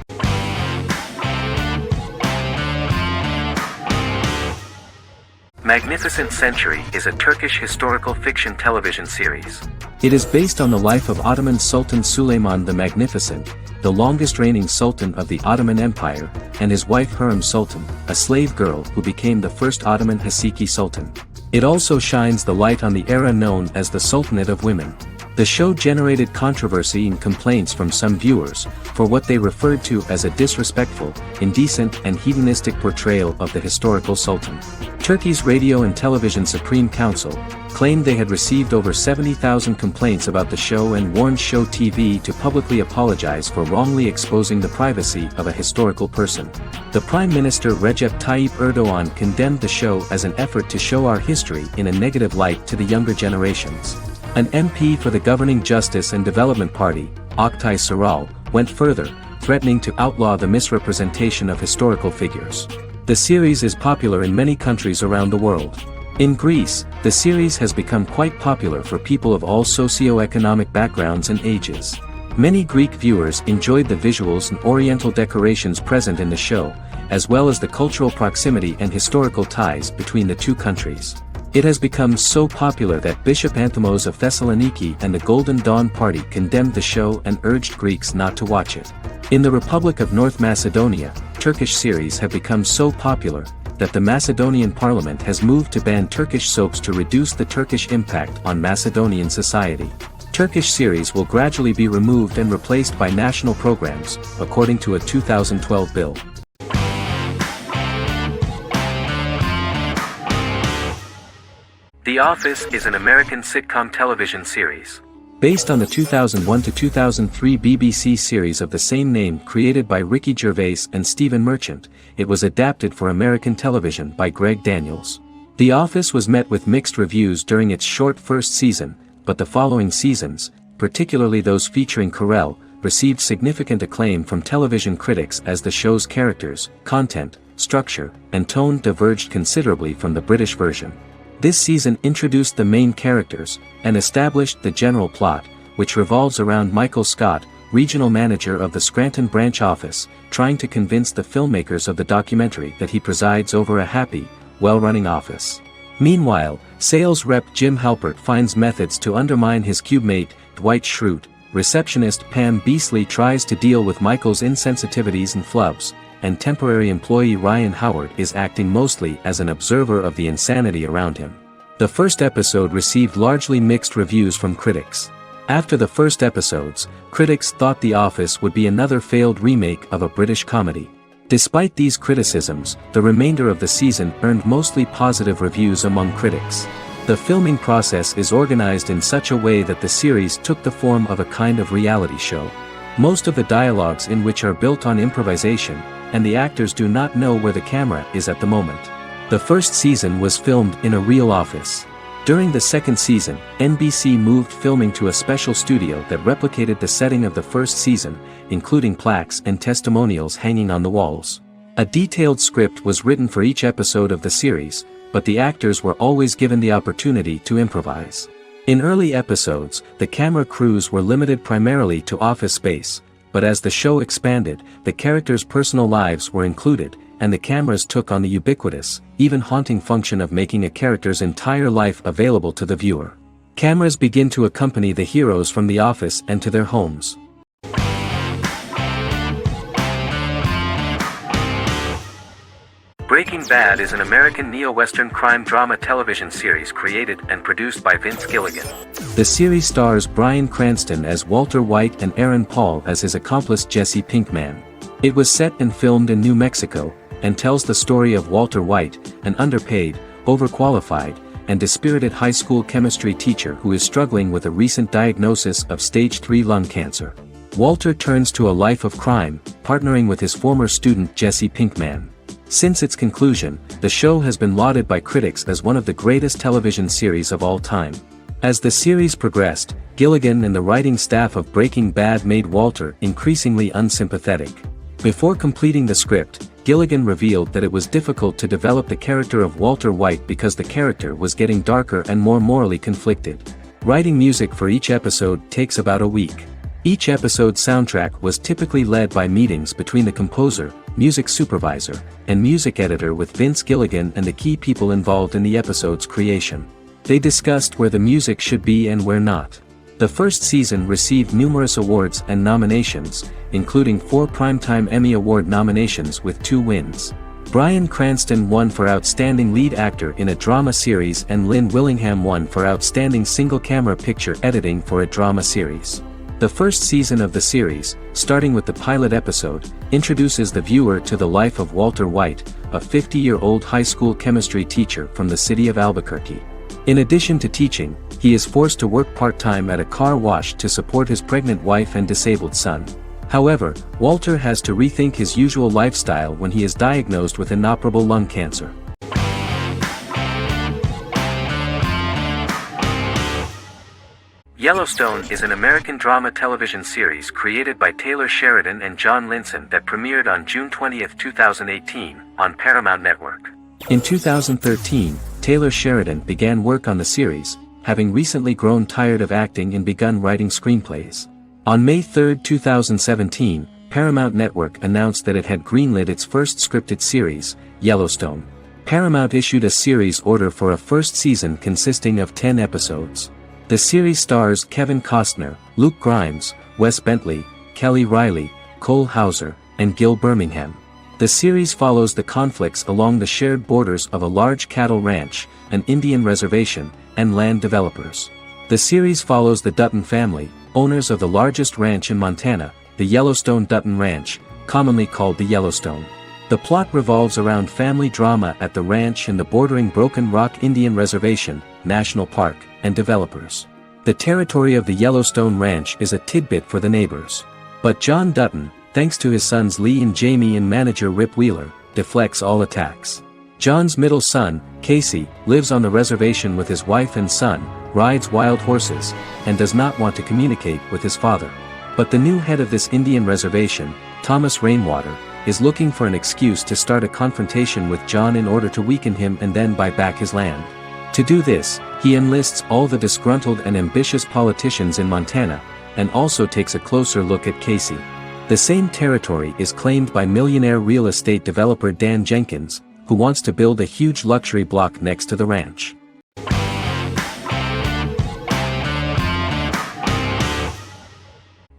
Magnificent Century is a Turkish historical fiction television series. It is based on the life of Ottoman Sultan Süleyman the Magnificent, the longest-reigning sultan of the Ottoman Empire, and his wife Hürrem Sultan, a slave girl who became the first Ottoman Haseki Sultan. It also shines the light on the era known as the Sultanate of Women. The show generated controversy and complaints from some viewers, for what they referred to as a disrespectful, indecent and hedonistic portrayal of the historical sultan. Turkey's Radio and Television Supreme Council claimed they had received over 70,000 complaints about the show and warned Show TV to publicly apologize for wrongly exposing the privacy of a historical person. The Prime Minister Recep Tayyip Erdoğan condemned the show as an effort to show our history in a negative light to the younger generations. An MP for the governing Justice and Development Party, Oktay Saral, went further, threatening to outlaw the misrepresentation of historical figures. The series is popular in many countries around the world. In Greece, the series has become quite popular for people of all socio-economic backgrounds and ages. Many Greek viewers enjoyed the visuals and oriental decorations present in the show, as well as the cultural proximity and historical ties between the two countries. It has become so popular that Bishop Anthemos of Thessaloniki and the Golden Dawn Party condemned the show and urged Greeks not to watch it. In the Republic of North Macedonia, Turkish series have become so popular that the Macedonian parliament has moved to ban Turkish soaps to reduce the Turkish impact on Macedonian society. Turkish series will gradually be removed and replaced by national programs, according to a 2012 bill. The Office is an American sitcom television series. Based on the 2001 to 2003 BBC series of the same name created by Ricky Gervais and Stephen Merchant, it was adapted for American television by Greg Daniels. The Office was met with mixed reviews during its short first season, but the following seasons, particularly those featuring Carell, received significant acclaim from television critics as the show's characters, content, structure, and tone diverged considerably from the British version. This season introduced the main characters, and established the general plot, which revolves around Michael Scott, regional manager of the Scranton branch office, trying to convince the filmmakers of the documentary that he presides over a happy, well-running office. Meanwhile, sales rep Jim Halpert finds methods to undermine his cube-mate, Dwight Schrute. Receptionist Pam Beasley tries to deal with Michael's insensitivities and flubs, and temporary employee Ryan Howard is acting mostly as an observer of the insanity around him. The first episode received largely mixed reviews from critics. After the first episodes, critics thought The Office would be another failed remake of a British comedy. Despite these criticisms, the remainder of the season earned mostly positive reviews among critics. The filming process is organized in such a way that the series took the form of a kind of reality show. Most of the dialogues in which are built on improvisation, and the actors do not know where the camera is at the moment. The first season was filmed in a real office. During the second season, NBC moved filming to a special studio that replicated the setting of the first season, including plaques and testimonials hanging on the walls. A detailed script was written for each episode of the series, but the actors were always given the opportunity to improvise. In early episodes, the camera crews were limited primarily to office space, but as the show expanded, the characters' personal lives were included, and the cameras took on the ubiquitous, even haunting function of making a character's entire life available to the viewer. Cameras begin to accompany the heroes from the office and to their homes. Breaking Bad is an American neo-Western crime drama television series created and produced by Vince Gilligan. The series stars Bryan Cranston as Walter White and Aaron Paul as his accomplice Jesse Pinkman. It was set and filmed in New Mexico, and tells the story of Walter White, an underpaid, overqualified, and dispirited high school chemistry teacher who is struggling with a recent diagnosis of stage 3 lung cancer. Walter turns to a life of crime, partnering with his former student Jesse Pinkman. Since its conclusion, the show has been lauded by critics as one of the greatest television series of all time. As the series progressed, Gilligan and the writing staff of Breaking Bad made Walter increasingly unsympathetic. Before completing the script, Gilligan revealed that it was difficult to develop the character of Walter White because the character was getting darker and more morally conflicted. Writing music for each episode takes about a week. Each episode's soundtrack was typically led by meetings between the composer, music supervisor, and music editor with Vince Gilligan and the key people involved in the episode's creation. They discussed where the music should be and where not. The first season received numerous awards and nominations, including 4 Primetime Emmy Award nominations with 2 wins. Bryan Cranston won for Outstanding Lead Actor in a Drama Series and Lynn Willingham won for Outstanding Single-Camera Picture Editing for a Drama Series. The first season of the series, starting with the pilot episode, introduces the viewer to the life of Walter White, a 50-year-old high school chemistry teacher from the city of Albuquerque. In addition to teaching, he is forced to work part-time at a car wash to support his pregnant wife and disabled son. However, Walter has to rethink his usual lifestyle when he is diagnosed with inoperable lung cancer. Yellowstone is an American drama television series created by Taylor Sheridan and John Linson that premiered on June 20, 2018, on Paramount Network. In 2013, Taylor Sheridan began work on the series, having recently grown tired of acting and begun writing screenplays. On May 3, 2017, Paramount Network announced that it had greenlit its first scripted series, Yellowstone. Paramount issued a series order for a first season consisting of 10 episodes. The series stars Kevin Costner, Luke Grimes, Wes Bentley, Kelly Riley, Cole Hauser, and Gil Birmingham. The series follows the conflicts along the shared borders of a large cattle ranch, an Indian reservation, and land developers. The series follows the Dutton family, owners of the largest ranch in Montana, the Yellowstone Dutton Ranch, commonly called the Yellowstone. The plot revolves around family drama at the ranch and the bordering Broken Rock Indian Reservation, National Park, and developers. The territory of the Yellowstone Ranch is a tidbit for the neighbors. But John Dutton, thanks to his sons Lee and Jamie and manager Rip Wheeler, deflects all attacks. John's middle son, Casey, lives on the reservation with his wife and son, rides wild horses, and does not want to communicate with his father. But the new head of this Indian reservation, Thomas Rainwater, is looking for an excuse to start a confrontation with John in order to weaken him and then buy back his land. To do this, he enlists all the disgruntled and ambitious politicians in Montana, and also takes a closer look at Casey. The same territory is claimed by millionaire real estate developer Dan Jenkins, who wants to build a huge luxury block next to the ranch.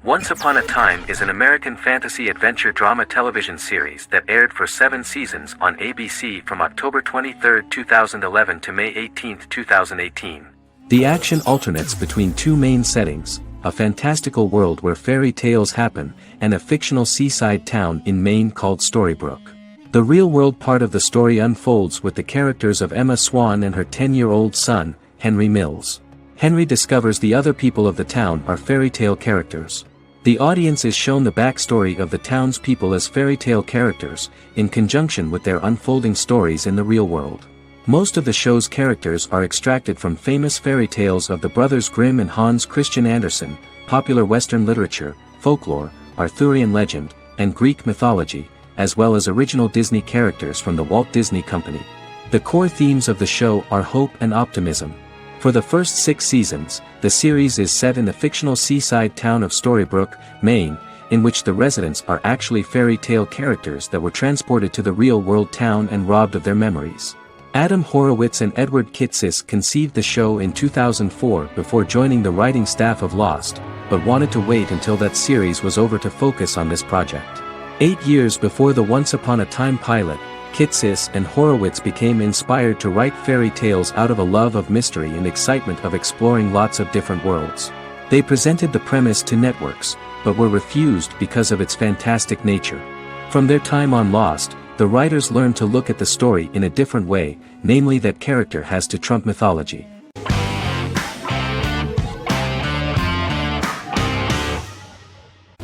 Once Upon a Time is an American fantasy adventure drama television series that aired for 7 seasons on ABC from October 23, 2011 to May 18, 2018. The action alternates between 2 main settings, a fantastical world where fairy tales happen, and a fictional seaside town in Maine called Storybrooke. The real-world part of the story unfolds with the characters of Emma Swan and her 10-year-old son, Henry Mills. Henry discovers the other people of the town are fairy tale characters. The audience is shown the backstory of the townspeople as fairy tale characters, in conjunction with their unfolding stories in the real world. Most of the show's characters are extracted from famous fairy tales of the Brothers Grimm and Hans Christian Andersen, popular Western literature, folklore, Arthurian legend, and Greek mythology, as well as original Disney characters from the Walt Disney Company. The core themes of the show are hope and optimism. For the first 6 seasons, the series is set in the fictional seaside town of Storybrooke, Maine, in which the residents are actually fairy tale characters that were transported to the real-world town and robbed of their memories. Adam Horowitz and Edward Kitsis conceived the show in 2004 before joining the writing staff of Lost, but wanted to wait until that series was over to focus on this project. 8 years before the Once Upon a Time pilot, Kitsis and Horowitz became inspired to write fairy tales out of a love of mystery and excitement of exploring lots of different worlds. They presented the premise to networks, but were refused because of its fantastic nature. From their time on Lost, the writers learned to look at the story in a different way, namely that character has to trump mythology.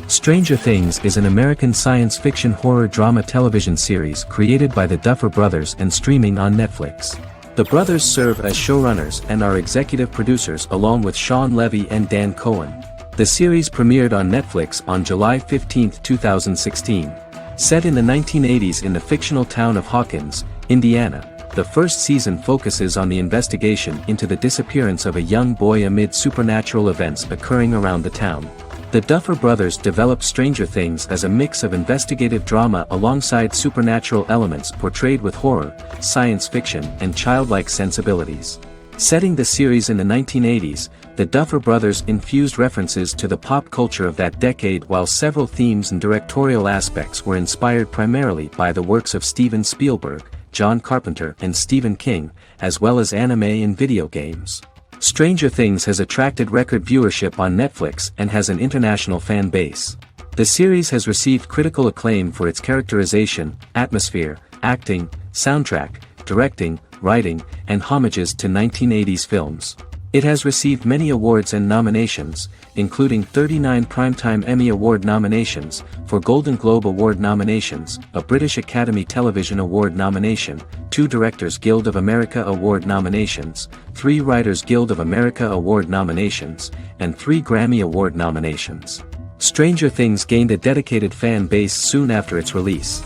Stranger Things is an American science fiction horror drama television series created by the Duffer Brothers and streaming on Netflix. The brothers serve as showrunners and are executive producers along with Sean Levy and Dan Cohen. The series premiered on Netflix on July 15, 2016. Set in the 1980s in the fictional town of Hawkins, Indiana, the first season focuses on the investigation into the disappearance of a young boy amid supernatural events occurring around the town. The Duffer Brothers developed Stranger Things as a mix of investigative drama alongside supernatural elements portrayed with horror, science fiction, and childlike sensibilities. Setting the series in the 1980s, the Duffer Brothers infused references to the pop culture of that decade, while several themes and directorial aspects were inspired primarily by the works of Steven Spielberg, John Carpenter, and Stephen King, as well as anime and video games. Stranger Things has attracted record viewership on Netflix and has an international fan base. The series has received critical acclaim for its characterization, atmosphere, acting, soundtrack, directing, writing, and homages to 1980s films. It has received many awards and nominations, including 39 Primetime Emmy Award nominations, 4 Golden Globe Award nominations, a British Academy Television Award nomination, 2 Directors Guild of America Award nominations, 3 Writers Guild of America Award nominations, and 3 Grammy Award nominations. Stranger Things gained a dedicated fan base soon after its release.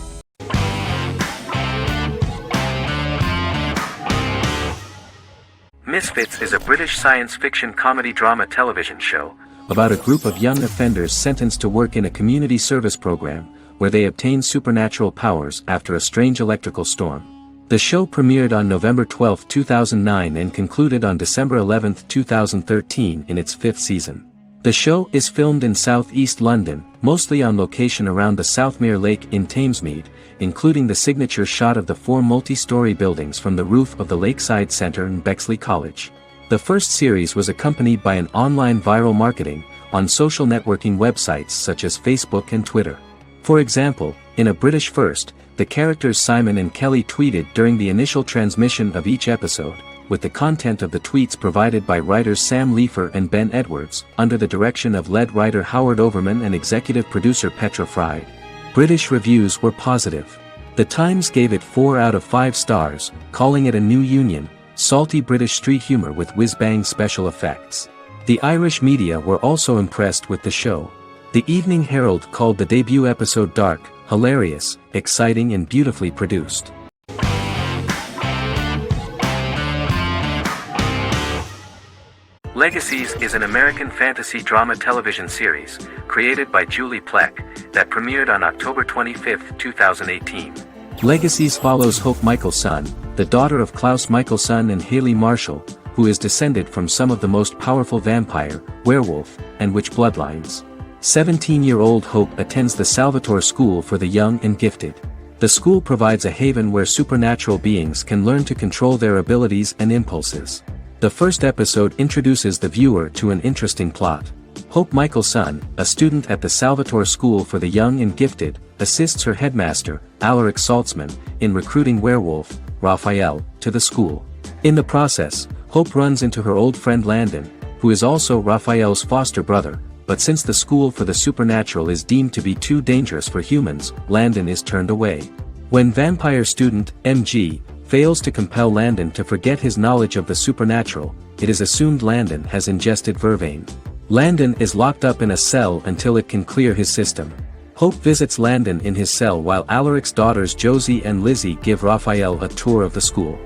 Misfits is a British science fiction comedy drama television show about a group of young offenders sentenced to work in a community service program, where they obtain supernatural powers after a strange electrical storm. The show premiered on November 12, 2009 and concluded on December 11, 2013 in its 5th season. The show is filmed in southeast London, mostly on location around the Southmere Lake in Thamesmead, including the signature shot of the 4 multi-story buildings from the roof of the Lakeside Centre in Bexley College. The first series was accompanied by an online viral marketing on social networking websites such as Facebook and Twitter. For example, in a British first, the characters Simon and Kelly tweeted during the initial transmission of each episode, with the content of the tweets provided by writers Sam Leifer and Ben Edwards, under the direction of lead writer Howard Overman and executive producer Petra Fried. British reviews were positive. The Times gave it 4 out of 5 stars, calling it a new union, salty British street humour with whiz-bang special effects. The Irish media were also impressed with the show. The Evening Herald called the debut episode dark, hilarious, exciting and beautifully produced. Legacies is an American fantasy drama television series, created by Julie Plec, that premiered on October 25, 2018. Legacies follows Hope Michelson, the daughter of Klaus Michelson and Haley Marshall, who is descended from some of the most powerful vampire, werewolf, and witch bloodlines. 17-year-old Hope attends the Salvatore School for the Young and Gifted. The school provides a haven where supernatural beings can learn to control their abilities and impulses. The first episode introduces the viewer to an interesting plot. Hope Michelson, a student at the Salvatore School for the Young and Gifted, assists her headmaster, Alaric Saltzman, in recruiting werewolf, Raphael, to the school. In the process, Hope runs into her old friend Landon, who is also Raphael's foster brother, but since the school for the supernatural is deemed to be too dangerous for humans, Landon is turned away. When vampire student, MG, fails to compel Landon to forget his knowledge of the supernatural, it is assumed Landon has ingested vervain. Landon is locked up in a cell until it can clear his system. Hope visits Landon in his cell while Alaric's daughters Josie and Lizzie give Raphael a tour of the school.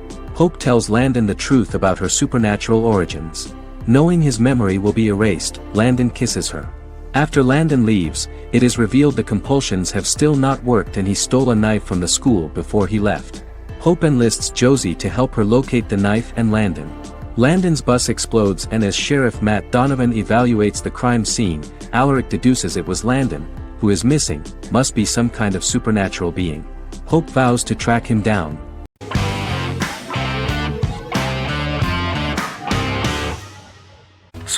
Hope tells Landon the truth about her supernatural origins. Knowing his memory will be erased, Landon kisses her. After Landon leaves, it is revealed the compulsions have still not worked and he stole a knife from the school before he left. Hope enlists Josie to help her locate the knife and Landon. Landon's bus explodes and as Sheriff Matt Donovan evaluates the crime scene, Alaric deduces it was Landon, who is missing, must be some kind of supernatural being. Hope vows to track him down.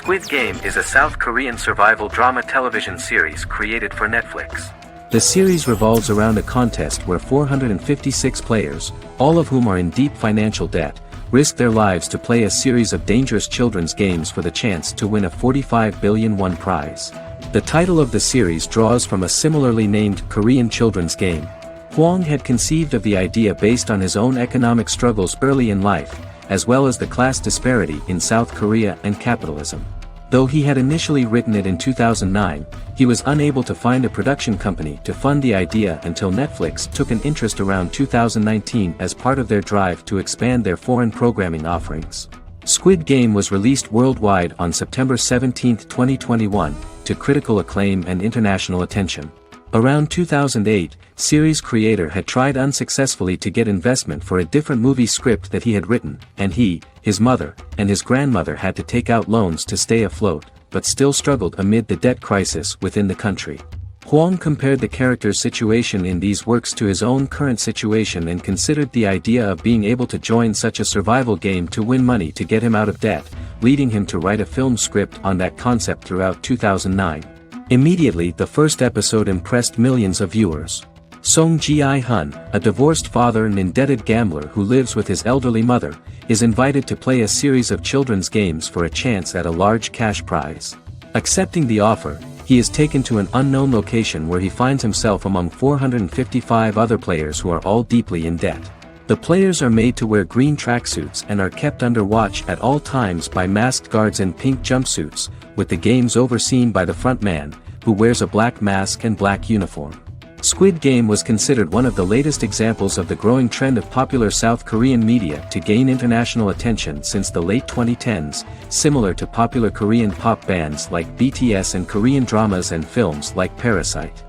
Squid Game is a South Korean survival drama television series created for Netflix. The series revolves around a contest where 456 players, all of whom are in deep financial debt, risk their lives to play a series of dangerous children's games for the chance to win a 45 billion won prize. The title of the series draws from a similarly named Korean children's game. Hwang had conceived of the idea based on his own economic struggles early in life, as well as the class disparity in South Korea and capitalism. Though he had initially written it in 2009, he was unable to find a production company to fund the idea until Netflix took an interest around 2019 as part of their drive to expand their foreign programming offerings. Squid Game was released worldwide on September 17, 2021, to critical acclaim and international attention. Around 2008, series creator had tried unsuccessfully to get investment for a different movie script that he had written, and he, his mother, and his grandmother had to take out loans to stay afloat, but still struggled amid the debt crisis within the country. Hwang compared the character's situation in these works to his own current situation and considered the idea of being able to join such a survival game to win money to get him out of debt, leading him to write a film script on that concept throughout 2009. Immediately the first episode impressed millions of viewers. Song Ji-hun, a divorced father and indebted gambler who lives with his elderly mother, is invited to play a series of children's games for a chance at a large cash prize. Accepting the offer, he is taken to an unknown location where he finds himself among 455 other players who are all deeply in debt. The players are made to wear green tracksuits and are kept under watch at all times by masked guards in pink jumpsuits, with the games overseen by the front man, who wears a black mask and black uniform. Squid Game was considered one of the latest examples of the growing trend of popular South Korean media to gain international attention since the late 2010s, similar to popular Korean pop bands like BTS and Korean dramas and films like Parasite.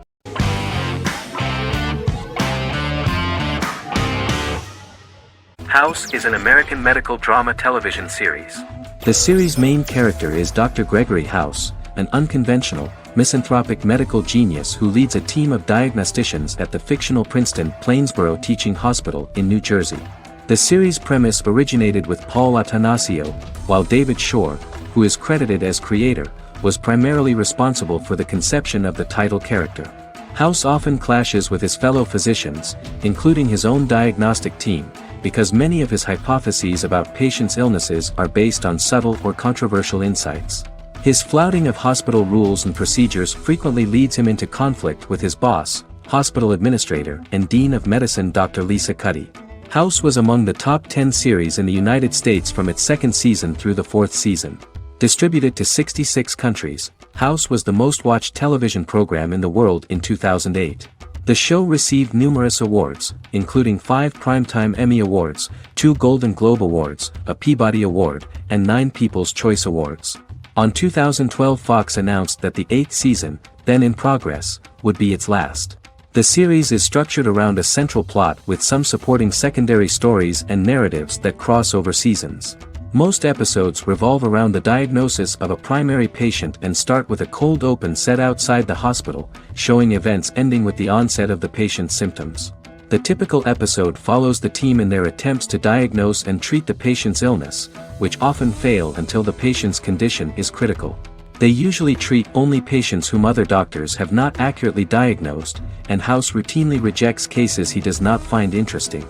House is an American medical drama television series. The series' main character is Dr. Gregory House, an unconventional, misanthropic medical genius who leads a team of diagnosticians at the fictional Princeton Plainsboro Teaching Hospital in New Jersey. The series' premise originated with Paul Attanasio, while David Shore, who is credited as creator, was primarily responsible for the conception of the title character. House often clashes with his fellow physicians, including his own diagnostic team, because many of his hypotheses about patients' illnesses are based on subtle or controversial insights. His flouting of hospital rules and procedures frequently leads him into conflict with his boss, hospital administrator and dean of medicine Dr. Lisa Cuddy. House was among the top 10 series in the United States from its second season through the fourth season. Distributed to 66 countries, House was the most-watched television program in the world in 2008. The show received numerous awards, including 5 Primetime Emmy Awards, 2 Golden Globe Awards, a Peabody Award, and 9 People's Choice Awards. On 2012 Fox announced that the 8th season, then in progress, would be its last. The series is structured around a central plot with some supporting secondary stories and narratives that cross over seasons. Most episodes revolve around the diagnosis of a primary patient and start with a cold open set outside the hospital, showing events ending with the onset of the patient's symptoms. The typical episode follows the team in their attempts to diagnose and treat the patient's illness, which often fail until the patient's condition is critical. They usually treat only patients whom other doctors have not accurately diagnosed, and House routinely rejects cases he does not find interesting.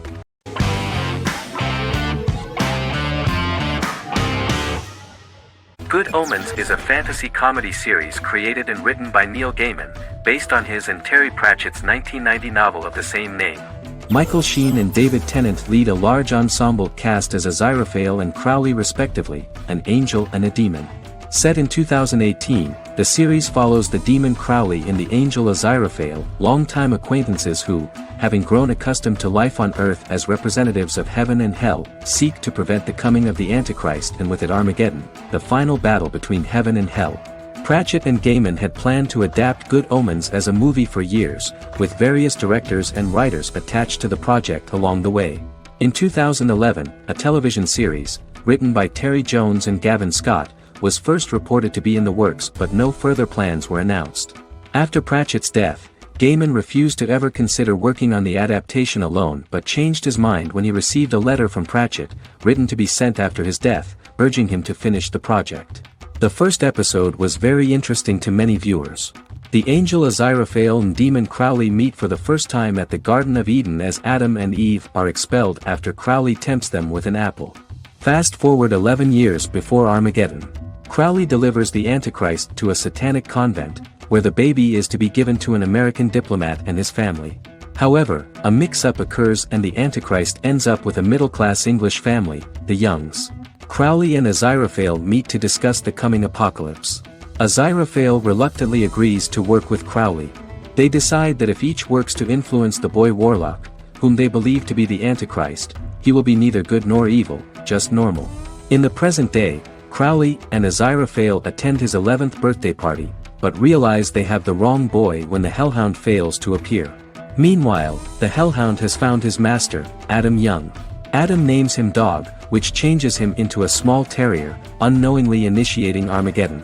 Good Omens is a fantasy comedy series created and written by Neil Gaiman, based on his and Terry Pratchett's 1990 novel of the same name. Michael Sheen and David Tennant lead a large ensemble cast as Aziraphale and Crowley respectively, an angel and a demon. Set in 2018, The series follows the demon Crowley and the angel Aziraphale, longtime acquaintances who, having grown accustomed to life on Earth as representatives of heaven and hell, seek to prevent the coming of the Antichrist and with it Armageddon, the final battle between heaven and hell. Pratchett and Gaiman had planned to adapt Good Omens as a movie for years, with various directors and writers attached to the project along the way. In 2011, a television series, written by Terry Jones and Gavin Scott, was first reported to be in the works but no further plans were announced. After Pratchett's death, Gaiman refused to ever consider working on the adaptation alone but changed his mind when he received a letter from Pratchett, written to be sent after his death, urging him to finish the project. The first episode was very interesting to many viewers. The angel Aziraphale and demon Crowley meet for the first time at the Garden of Eden as Adam and Eve are expelled after Crowley tempts them with an apple. Fast forward 11 years before Armageddon. Crowley delivers the Antichrist to a satanic convent, where the baby is to be given to an American diplomat and his family. However, a mix-up occurs and the Antichrist ends up with a middle-class English family, the Youngs. Crowley and Aziraphale meet to discuss the coming apocalypse. Aziraphale reluctantly agrees to work with Crowley. They decide that if each works to influence the boy Warlock, whom they believe to be the Antichrist, he will be neither good nor evil, just normal. In the present day, Crowley and Aziraphale attend his 11th birthday party, but realize they have the wrong boy when the Hellhound fails to appear. Meanwhile, the Hellhound has found his master, Adam Young. Adam names him Dog, which changes him into a small terrier, unknowingly initiating Armageddon.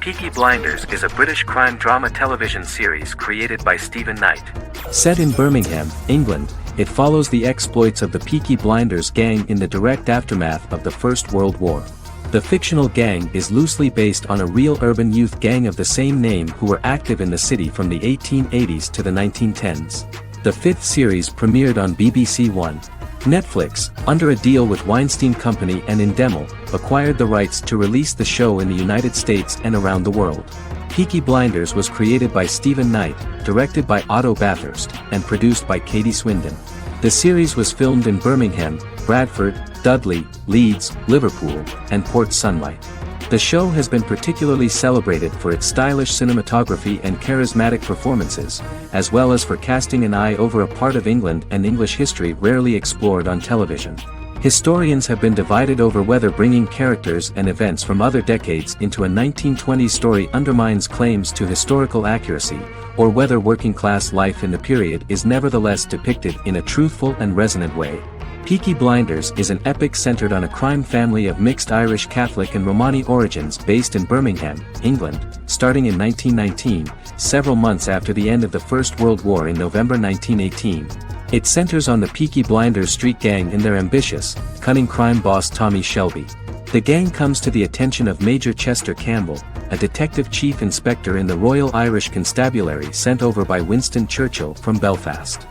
Peaky Blinders is a British crime drama television series created by Stephen Knight. Set in Birmingham, England, it follows the exploits of the Peaky Blinders gang in the direct aftermath of the First World War. The fictional gang is loosely based on a real urban youth gang of the same name who were active in the city from the 1880s to the 1910s. The fifth series premiered on BBC One. Netflix, under a deal with Weinstein Company and Endemol, acquired the rights to release the show in the United States and around the world. Peaky Blinders was created by Stephen Knight, directed by Otto Bathurst, and produced by Katie Swindon. The series was filmed in Birmingham, Bradford, Dudley, Leeds, Liverpool, and Port Sunlight. The show has been particularly celebrated for its stylish cinematography and charismatic performances, as well as for casting an eye over a part of England and English history rarely explored on television. Historians have been divided over whether bringing characters and events from other decades into a 1920s story undermines claims to historical accuracy, or whether working-class life in the period is nevertheless depicted in a truthful and resonant way. Peaky Blinders is an epic centered on a crime family of mixed Irish Catholic and Romani origins based in Birmingham, England, starting in 1919, several months after the end of the First World War in November 1918. It centers on the Peaky Blinders street gang and their ambitious, cunning crime boss Tommy Shelby. The gang comes to the attention of Major Chester Campbell, a detective chief inspector in the Royal Irish Constabulary sent over by Winston Churchill from Belfast.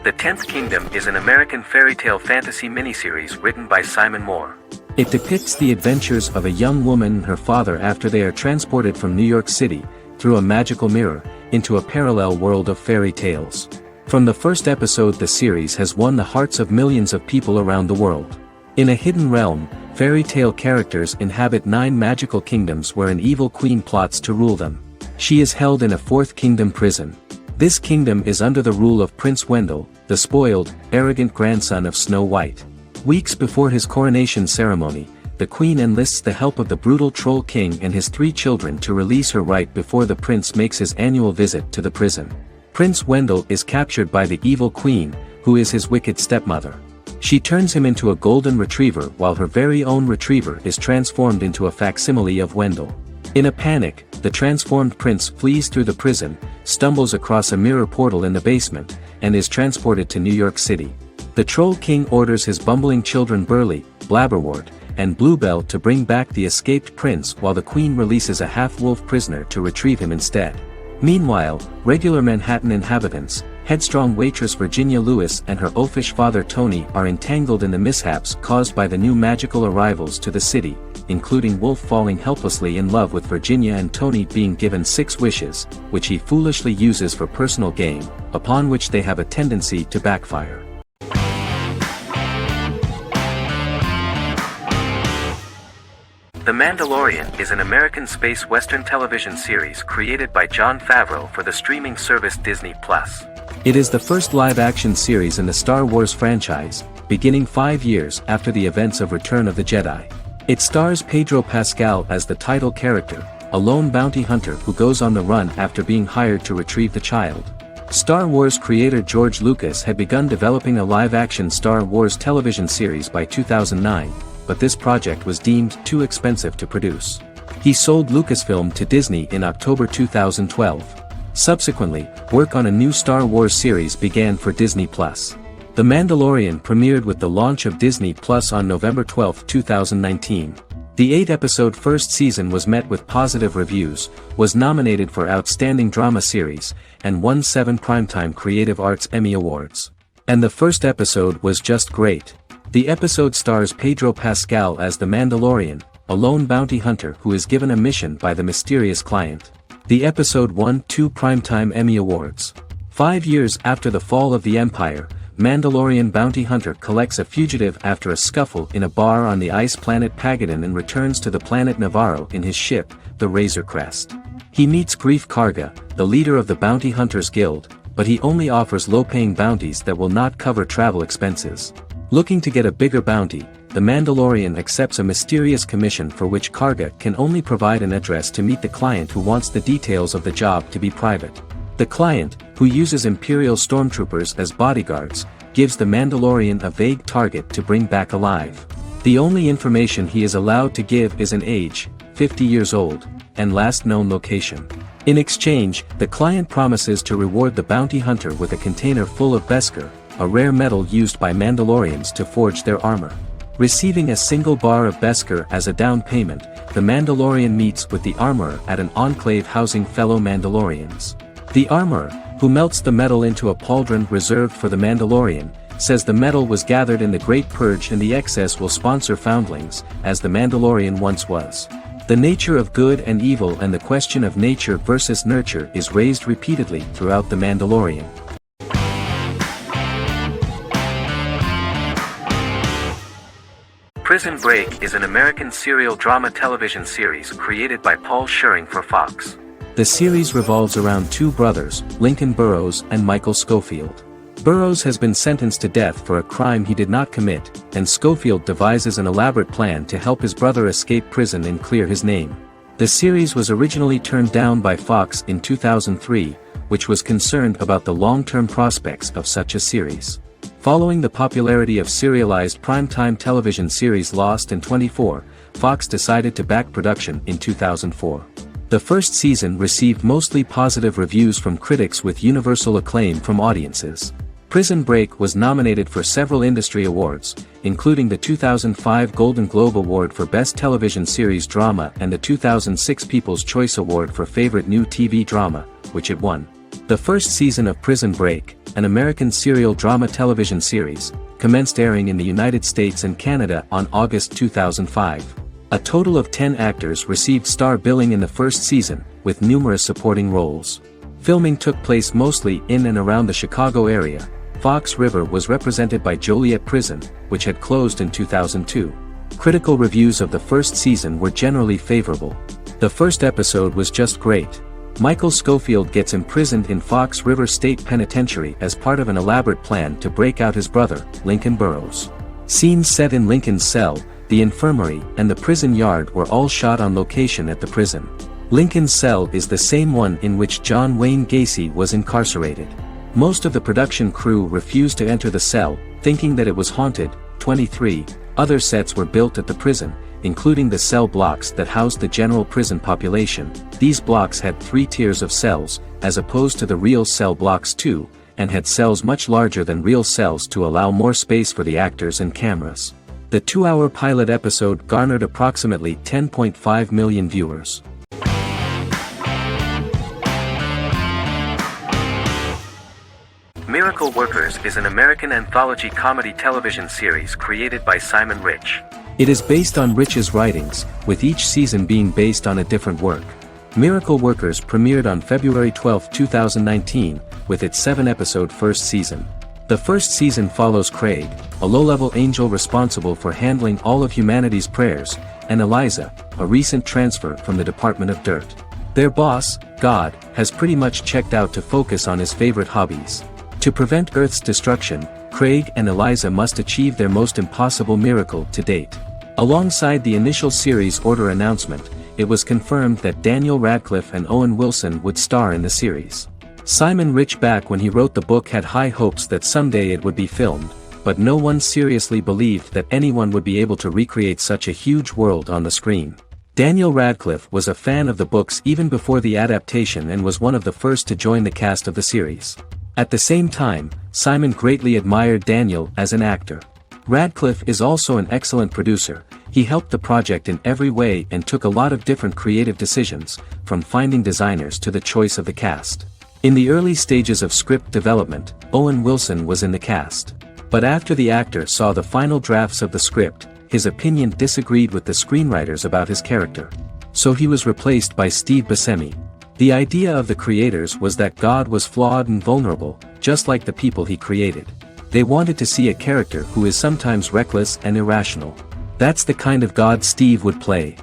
The Tenth Kingdom is an American fairy tale fantasy miniseries written by Simon Moore. It depicts the adventures of a young woman and her father after they are transported from New York City, through a magical mirror, into a parallel world of fairy tales. From the first episode, the series has won the hearts of millions of people around the world. In a hidden realm, fairy tale characters inhabit 9 magical kingdoms where an evil queen plots to rule them. She is held in a 4th kingdom prison. This kingdom is under the rule of Prince Wendell, the spoiled, arrogant grandson of Snow White. Weeks before his coronation ceremony, the queen enlists the help of the brutal Troll King and his 3 children to release her right before the prince makes his annual visit to the prison. Prince Wendell is captured by the evil queen, who is his wicked stepmother. She turns him into a golden retriever while her very own retriever is transformed into a facsimile of Wendell. In a panic, the transformed prince flees through the prison, stumbles across a mirror portal in the basement, and is transported to New York City. The Troll King orders his bumbling children Burley, Blabberwort, and Bluebell to bring back the escaped prince while the queen releases a half-wolf prisoner to retrieve him instead. Meanwhile, regular Manhattan inhabitants, headstrong waitress Virginia Lewis and her oafish father Tony are entangled in the mishaps caused by the new magical arrivals to the city, including Wolf falling helplessly in love with Virginia and Tony being given 6 wishes, which he foolishly uses for personal gain, upon which they have a tendency to backfire. The Mandalorian is an American space western television series created by Jon Favreau for the streaming service Disney+. It is the first live-action series in the Star Wars franchise, beginning 5 years after the events of Return of the Jedi. It stars Pedro Pascal as the title character, a lone bounty hunter who goes on the run after being hired to retrieve the child. Star Wars creator George Lucas had begun developing a live-action Star Wars television series by 2009, but this project was deemed too expensive to produce. He sold Lucasfilm to Disney in October 2012. Subsequently, work on a new Star Wars series began for Disney+. The Mandalorian premiered with the launch of Disney Plus on November 12, 2019. The 8-episode first season was met with positive reviews, was nominated for Outstanding Drama Series, and won 7 Primetime Creative Arts Emmy Awards. And the first episode was just great. The episode stars Pedro Pascal as the Mandalorian, a lone bounty hunter who is given a mission by the mysterious client. The episode won 2 Primetime Emmy Awards. 5 years after the fall of the Empire, Mandalorian bounty hunter collects a fugitive after a scuffle in a bar on the ice planet Pagadan and returns to the planet Navarro in his ship, the Razor Crest. He meets Greef Karga, the leader of the Bounty Hunters Guild, but he only offers low-paying bounties that will not cover travel expenses. Looking to get a bigger bounty, the Mandalorian accepts a mysterious commission for which Karga can only provide an address to meet the client who wants the details of the job to be private. The client, who uses Imperial stormtroopers as bodyguards, gives the Mandalorian a vague target to bring back alive. The only information he is allowed to give is an age, 50 years old, and last known location. In exchange, the client promises to reward the bounty hunter with a container full of Beskar, a rare metal used by Mandalorians to forge their armor. Receiving a single bar of Beskar as a down payment, the Mandalorian meets with the armorer at an enclave housing fellow Mandalorians. The armorer, who melts the metal into a pauldron reserved for the Mandalorian, says the metal was gathered in the Great Purge and the excess will sponsor foundlings, as the Mandalorian once was. The nature of good and evil and the question of nature versus nurture is raised repeatedly throughout the Mandalorian. Prison Break is an American serial drama television series created by Paul Schering for Fox. The series revolves around 2 brothers, Lincoln Burrows and Michael Schofield. Burrows has been sentenced to death for a crime he did not commit, and Schofield devises an elaborate plan to help his brother escape prison and clear his name. The series was originally turned down by Fox in 2003, which was concerned about the long-term prospects of such a series. Following the popularity of serialized primetime television series Lost and 24, Fox decided to back production in 2004. The first season received mostly positive reviews from critics with universal acclaim from audiences. Prison Break was nominated for several industry awards, including the 2005 Golden Globe Award for Best Television Series Drama and the 2006 People's Choice Award for Favorite New TV Drama, which it won. The first season of Prison Break, an American serial drama television series, commenced airing in the United States and Canada on August 2005. A total of 10 actors received star billing in the first season, with numerous supporting roles. Filming took place mostly in and around the Chicago area. Fox River was represented by Joliet Prison, which had closed in 2002. Critical reviews of the first season were generally favorable. The first episode was just great. Michael Schofield gets imprisoned in Fox River State Penitentiary as part of an elaborate plan to break out his brother, Lincoln Burrows. Scenes set in Lincoln's cell, the infirmary, and the prison yard were all shot on location at the prison. Lincoln's cell is the same one in which John Wayne Gacy was incarcerated. Most of the production crew refused to enter the cell, thinking that it was haunted. 23 other sets were built at the prison, including the cell blocks that housed the general prison population. These blocks had 3 tiers of cells, as opposed to the real cell blocks 2, and had cells much larger than real cells to allow more space for the actors and cameras. The 2-hour pilot episode garnered approximately 10.5 million viewers. Miracle Workers is an American anthology comedy television series created by Simon Rich. It is based on Rich's writings, with each season being based on a different work. Miracle Workers premiered on February 12, 2019, with its 7-episode first season. The first season follows Craig, a low-level angel responsible for handling all of humanity's prayers, and Eliza, a recent transfer from the Department of Dirt. Their boss, God, has pretty much checked out to focus on his favorite hobbies. To prevent Earth's destruction, Craig and Eliza must achieve their most impossible miracle to date. Alongside the initial series order announcement, it was confirmed that Daniel Radcliffe and Owen Wilson would star in the series. Simon Rich back when he wrote the book had high hopes that someday it would be filmed, but no one seriously believed that anyone would be able to recreate such a huge world on the screen. Daniel Radcliffe was a fan of the books even before the adaptation and was one of the first to join the cast of the series. At the same time, Simon greatly admired Daniel as an actor. Radcliffe is also an excellent producer. He helped the project in every way and took a lot of different creative decisions, from finding designers to the choice of the cast. In the early stages of script development, Owen Wilson was in the cast. But after the actor saw the final drafts of the script, his opinion disagreed with the screenwriters about his character. So he was replaced by Steve Buscemi. The idea of the creators was that God was flawed and vulnerable, just like the people he created. They wanted to see a character who is sometimes reckless and irrational. That's the kind of God Steve would play.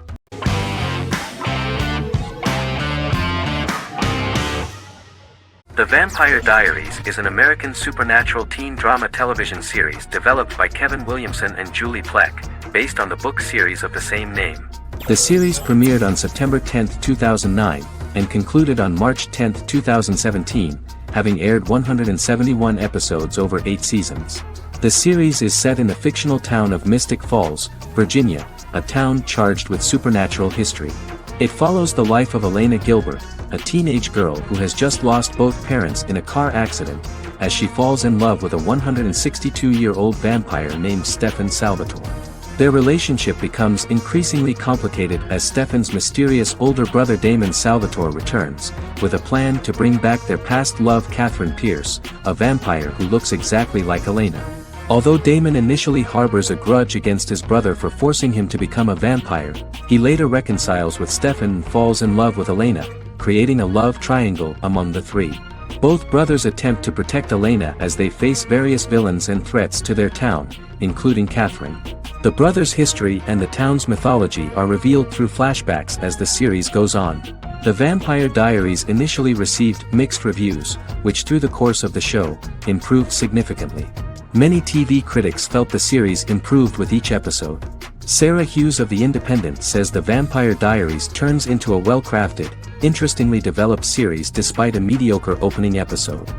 The Vampire Diaries is an American supernatural teen drama television series developed by Kevin Williamson and Julie Plec, based on the book series of the same name. The series premiered on September 10, 2009, and concluded on March 10, 2017, having aired 171 episodes over 8 seasons. The series is set in the fictional town of Mystic Falls, Virginia, a town charged with supernatural history. It follows the life of Elena Gilbert, a teenage girl who has just lost both parents in a car accident, as she falls in love with a 162-year-old vampire named Stefan Salvatore. Their relationship becomes increasingly complicated as Stefan's mysterious older brother Damon Salvatore returns, with a plan to bring back their past love Catherine Pierce, a vampire who looks exactly like Elena. Although Damon initially harbors a grudge against his brother for forcing him to become a vampire, he later reconciles with Stefan and falls in love with Elena, creating a love triangle among the three. Both brothers attempt to protect Elena as they face various villains and threats to their town, including Catherine. The brothers' history and the town's mythology are revealed through flashbacks as the series goes on. The Vampire Diaries initially received mixed reviews, which through the course of the show, improved significantly. Many TV critics felt the series improved with each episode. Sarah Hughes of The Independent says The Vampire Diaries turns into a well-crafted, interestingly developed series despite a mediocre opening episode.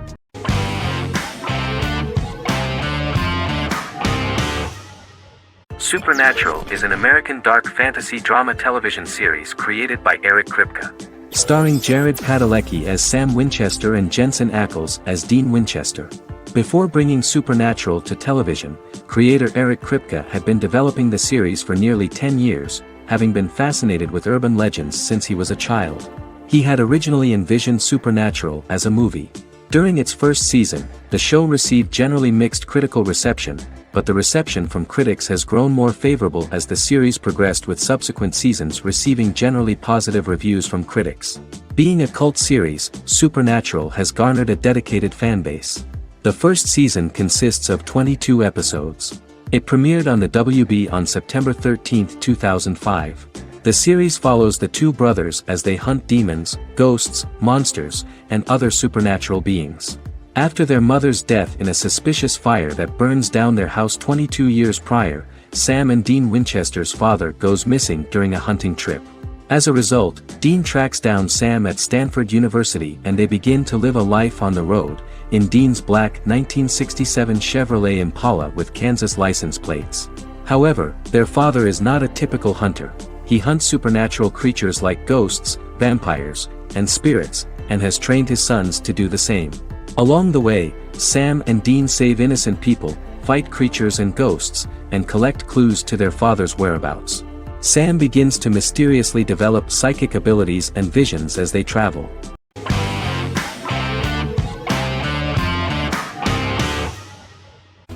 Supernatural is an American dark fantasy drama television series created by Eric Kripke. Starring Jared Padalecki as Sam Winchester and Jensen Ackles as Dean Winchester. Before bringing Supernatural to television, creator Eric Kripke had been developing the series for nearly 10 years, having been fascinated with urban legends since he was a child. He had originally envisioned Supernatural as a movie. During its first season, the show received generally mixed critical reception, but the reception from critics has grown more favorable as the series progressed, with subsequent seasons receiving generally positive reviews from critics. Being a cult series, Supernatural has garnered a dedicated fanbase. The first season consists of 22 episodes. It premiered on the WB on September 13, 2005. The series follows the two brothers as they hunt demons, ghosts, monsters, and other supernatural beings. After their mother's death in a suspicious fire that burns down their house 22 years prior, Sam and Dean Winchester's father goes missing during a hunting trip. As a result, Dean tracks down Sam at Stanford University and they begin to live a life on the road, in Dean's black 1967 Chevrolet Impala with Kansas license plates. However, their father is not a typical hunter. He hunts supernatural creatures like ghosts, vampires, and spirits, and has trained his sons to do the same. Along the way, Sam and Dean save innocent people, fight creatures and ghosts, and collect clues to their father's whereabouts. Sam begins to mysteriously develop psychic abilities and visions as they travel.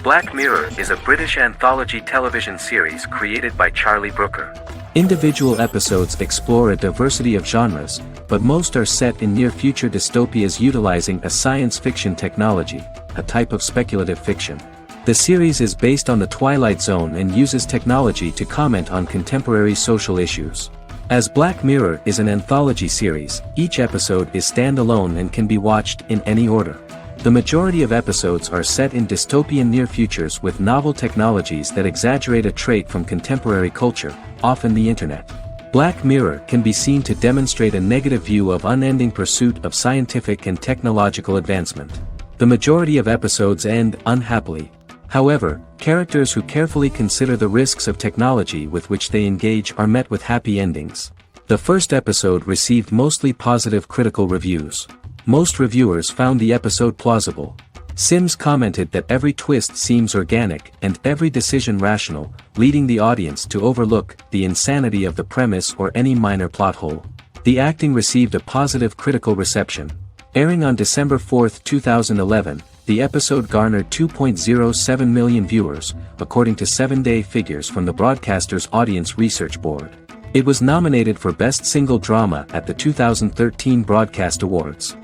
Black Mirror is a British anthology television series created by Charlie Brooker. Individual episodes explore a diversity of genres, but most are set in near-future dystopias utilizing a science fiction technology, a type of speculative fiction. The series is based on the Twilight Zone and uses technology to comment on contemporary social issues. As Black Mirror is an anthology series, each episode is standalone and can be watched in any order. The majority of episodes are set in dystopian near futures with novel technologies that exaggerate a trait from contemporary culture, often the internet. Black Mirror can be seen to demonstrate a negative view of unending pursuit of scientific and technological advancement. The majority of episodes end unhappily. However, characters who carefully consider the risks of technology with which they engage are met with happy endings. The first episode received mostly positive critical reviews. Most reviewers found the episode plausible. Sims commented that every twist seems organic and every decision rational, leading the audience to overlook the insanity of the premise or any minor plot hole. The acting received a positive critical reception. Airing on December 4, 2011, the episode garnered 2.07 million viewers, according to 7-day figures from the broadcaster's Audience Research Board. It was nominated for Best Single Drama at the 2013 Broadcast Awards.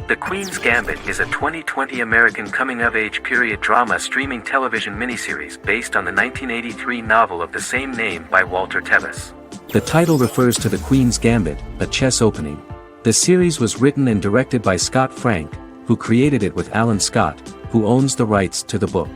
The Queen's Gambit is a 2020 American coming-of-age period drama streaming television miniseries based on the 1983 novel of the same name by Walter Tevis. The title refers to The Queen's Gambit, a chess opening. The series was written and directed by Scott Frank, who created it with Alan Scott, who owns the rights to the book.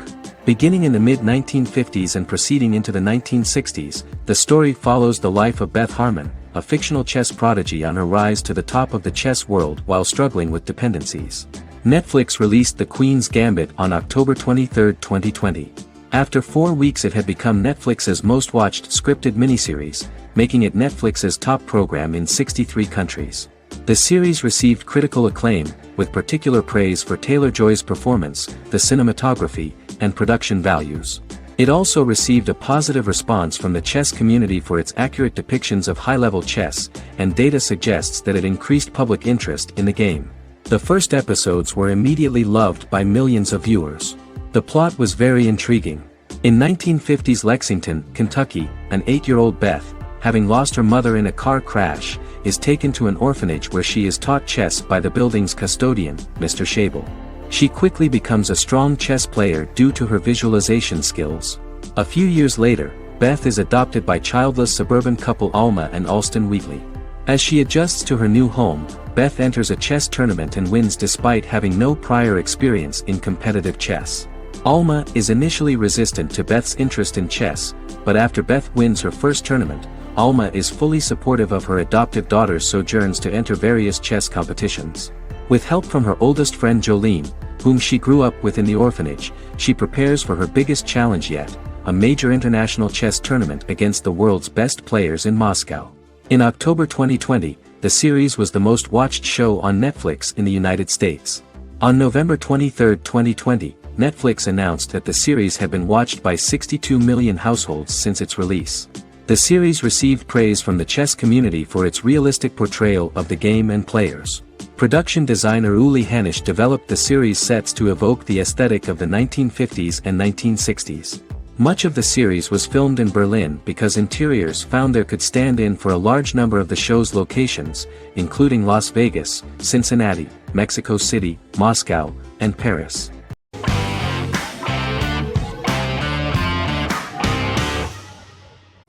Beginning in the mid-1950s and proceeding into the 1960s, the story follows the life of Beth Harmon, a fictional chess prodigy on her rise to the top of the chess world while struggling with dependencies. Netflix released The Queen's Gambit on October 23, 2020. After 4 weeks it had become Netflix's most-watched scripted miniseries, making it Netflix's top program in 63 countries. The series received critical acclaim, with particular praise for Taylor-Joy's performance, the cinematography, and production values. It also received a positive response from the chess community for its accurate depictions of high-level chess, and data suggests that it increased public interest in the game. The first episodes were immediately loved by millions of viewers. The plot was very intriguing. In 1950s Lexington, Kentucky, an 8-year-old Beth, having lost her mother in a car crash, is taken to an orphanage where she is taught chess by the building's custodian, Mr. Schabel. She quickly becomes a strong chess player due to her visualization skills. A few years later, Beth is adopted by childless suburban couple Alma and Alston Wheatley. As she adjusts to her new home, Beth enters a chess tournament and wins despite having no prior experience in competitive chess. Alma is initially resistant to Beth's interest in chess, but after Beth wins her first tournament, Alma is fully supportive of her adoptive daughter's sojourns to enter various chess competitions. With help from her oldest friend Jolene, whom she grew up with in the orphanage, she prepares for her biggest challenge yet, a major international chess tournament against the world's best players in Moscow. In October 2020, the series was the most watched show on Netflix in the United States. On November 23, 2020, Netflix announced that the series had been watched by 62 million households since its release. The series received praise from the chess community for its realistic portrayal of the game and players. Production designer Uli Hanisch developed the series sets to evoke the aesthetic of the 1950s and 1960s. Much of the series was filmed in Berlin because interiors found there could stand in for a large number of the show's locations, including Las Vegas, Cincinnati, Mexico City, Moscow, and Paris.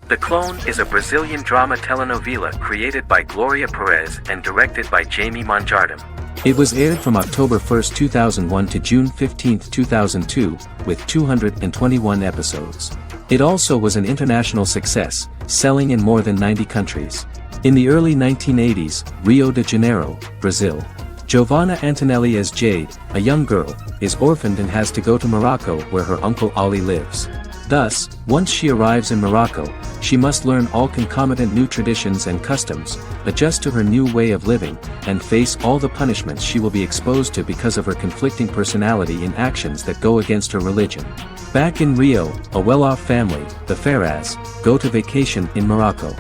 The Clone is a Brazilian drama telenovela created by Gloria Perez and directed by Jamie Monjardim. It was aired from October 1, 2001 to June 15, 2002, with 221 episodes. It also was an international success, selling in more than 90 countries. In the early 1980s, Rio de Janeiro, Brazil. Giovanna Antonelli as Jade, a young girl, is orphaned and has to go to Morocco where her uncle Ali lives. Thus, once she arrives in Morocco, she must learn all concomitant new traditions and customs, adjust to her new way of living, and face all the punishments she will be exposed to because of her conflicting personality in actions that go against her religion. Back in Rio, a well-off family, the Ferraz, go to vacation in Morocco.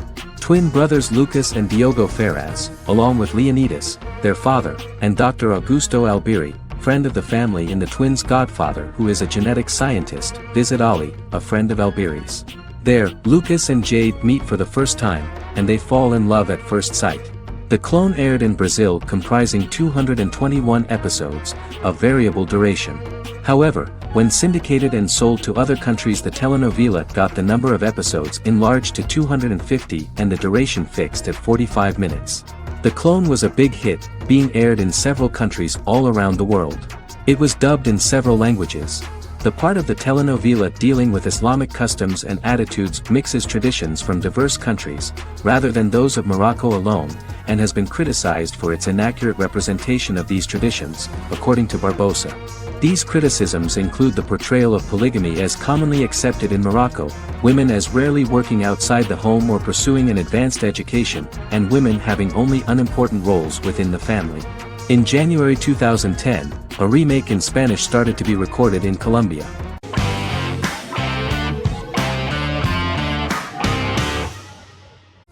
Twin brothers Lucas and Diogo Ferraz, along with Leonidas, their father, and Dr. Augusto Albiri, friend of the family and the twins' godfather who is a genetic scientist, visit Ali, a friend of Albiri's. There, Lucas and Jade meet for the first time, and they fall in love at first sight. The clone aired in Brazil comprising 221 episodes, of variable duration. However, when syndicated and sold to other countries, the telenovela got the number of episodes enlarged to 250 and the duration fixed at 45 minutes. The clone was a big hit, being aired in several countries all around the world. It was dubbed in several languages. The part of the telenovela dealing with Islamic customs and attitudes mixes traditions from diverse countries, rather than those of Morocco alone, and has been criticized for its inaccurate representation of these traditions, according to Barbosa. These criticisms include the portrayal of polygamy as commonly accepted in Morocco, women as rarely working outside the home or pursuing an advanced education, and women having only unimportant roles within the family. In January 2010, a remake in Spanish started to be recorded in Colombia.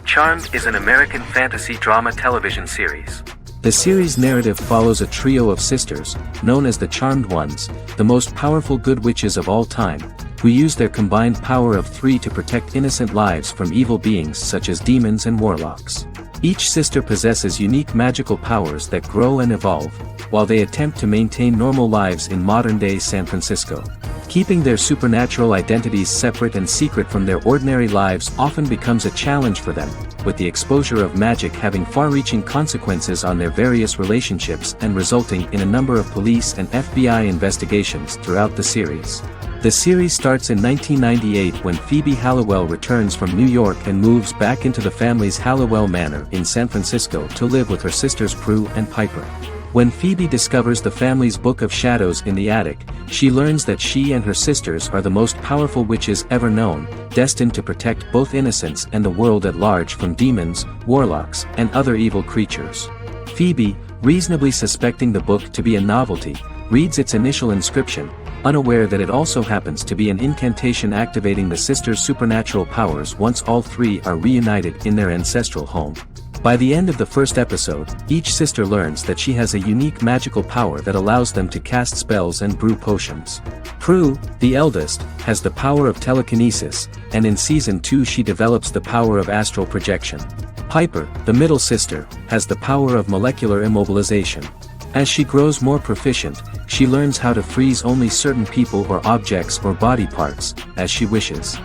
Charmed is an American fantasy drama television series. The series' narrative follows a trio of sisters, known as the Charmed Ones, the most powerful good witches of all time, who use their combined power of 3 to protect innocent lives from evil beings such as demons and warlocks. Each sister possesses unique magical powers that grow and evolve, while they attempt to maintain normal lives in modern-day San Francisco. Keeping their supernatural identities separate and secret from their ordinary lives often becomes a challenge for them, with the exposure of magic having far-reaching consequences on their various relationships and resulting in a number of police and FBI investigations throughout the series. The series starts in 1998 when Phoebe Halliwell returns from New York and moves back into the family's Halliwell Manor in San Francisco to live with her sisters Prue and Piper. When Phoebe discovers the family's Book of Shadows in the attic, she learns that she and her sisters are the most powerful witches ever known, destined to protect both innocents and the world at large from demons, warlocks, and other evil creatures. Phoebe, reasonably suspecting the book to be a novelty, reads its initial inscription, unaware that it also happens to be an incantation activating the sisters' supernatural powers once all 3 are reunited in their ancestral home. By the end of the first episode, each sister learns that she has a unique magical power that allows them to cast spells and brew potions. Prue, the eldest, has the power of telekinesis, and in Season 2 she develops the power of astral projection. Piper, the middle sister, has the power of molecular immobilization. As she grows more proficient, she learns how to freeze only certain people or objects or body parts, as she wishes.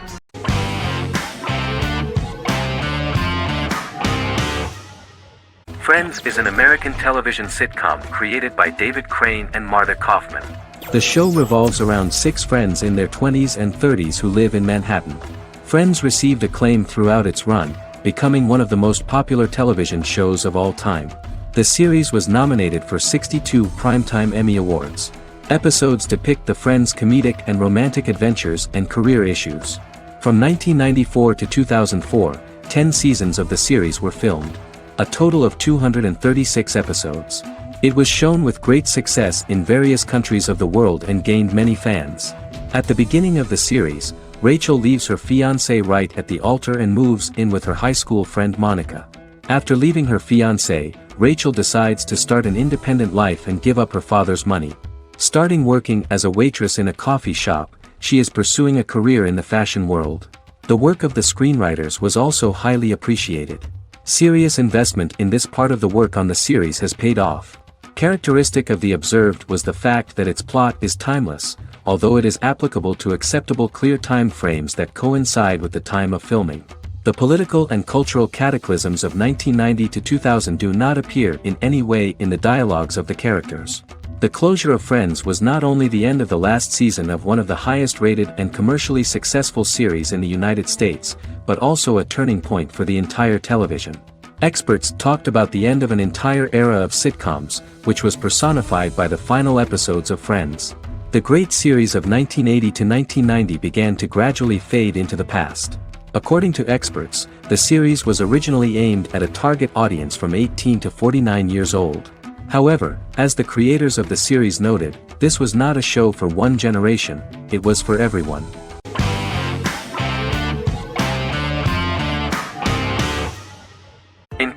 Friends is an American television sitcom created by David Crane and Marta Kaufman. The show revolves around 6 friends in their 20s and 30s who live in Manhattan. Friends received acclaim throughout its run, becoming one of the most popular television shows of all time. The series was nominated for 62 Primetime Emmy Awards. Episodes depict the friends' comedic and romantic adventures and career issues. From 1994 to 2004, 10 seasons of the series were filmed. A total of 236 episodes. It was shown with great success in various countries of the world and gained many fans. At the beginning of the series, Rachel leaves her fiancé right at the altar and moves in with her high school friend Monica. After leaving her fiancé, Rachel decides to start an independent life and give up her father's money. Starting working as a waitress in a coffee shop, she is pursuing a career in the fashion world. The work of the screenwriters was also highly appreciated. Serious investment in this part of the work on the series has paid off. Characteristic of The Observed was the fact that its plot is timeless, although it is applicable to acceptable clear time frames that coincide with the time of filming. The political and cultural cataclysms of 1990 to 2000 do not appear in any way in the dialogues of the characters. The closure of Friends was not only the end of the last season of one of the highest-rated and commercially successful series in the United States, but also a turning point for the entire television. Experts talked about the end of an entire era of sitcoms, which was personified by the final episodes of Friends. The great series of 1980 to 1990 began to gradually fade into the past. According to experts, the series was originally aimed at a target audience from 18 to 49 years old. However, as the creators of the series noted, this was not a show for one generation, it was for everyone.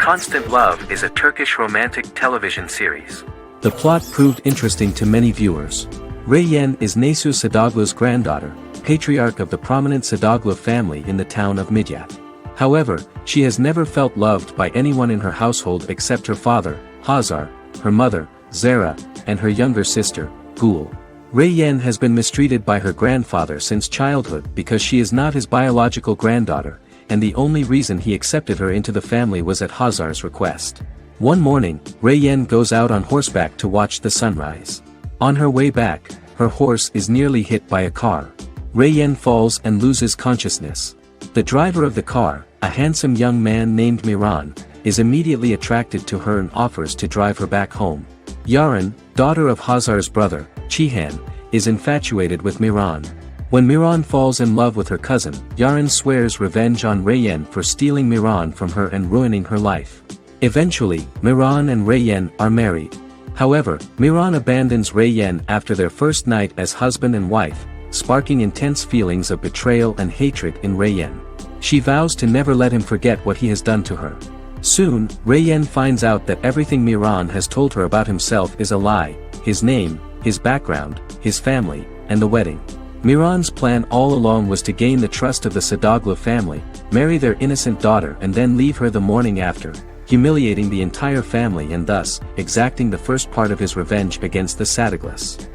Constant Love is a Turkish romantic television series. The plot proved interesting to many viewers. Reyyen is Nesu Sadoglu's granddaughter, patriarch of the prominent Sadoglu family in the town of Midyat. However, she has never felt loved by anyone in her household except her father, Hazar, her mother, Zara, and her younger sister, Gul. Reyyen has been mistreated by her grandfather since childhood because she is not his biological granddaughter, and the only reason he accepted her into the family was at Hazar's request. One morning, Reyyen goes out on horseback to watch the sunrise. On her way back, her horse is nearly hit by a car. Reyyen falls and loses consciousness. The driver of the car, a handsome young man named Miran, is immediately attracted to her and offers to drive her back home. Yaren, daughter of Hazar's brother, Cihan, is infatuated with Miran. When Miran falls in love with her cousin, Yaren swears revenge on Reyyen for stealing Miran from her and ruining her life. Eventually, Miran and Reyyen are married. However, Miran abandons Reyyen after their first night as husband and wife, sparking intense feelings of betrayal and hatred in Reyyen. She vows to never let him forget what he has done to her. Soon, Reyyen finds out that everything Miran has told her about himself is a lie: his name, his background, his family, and the wedding. Miran's plan all along was to gain the trust of the Sadoglu family, marry their innocent daughter and then leave her the morning after, humiliating the entire family and thus, exacting the first part of his revenge against the Sadoglus.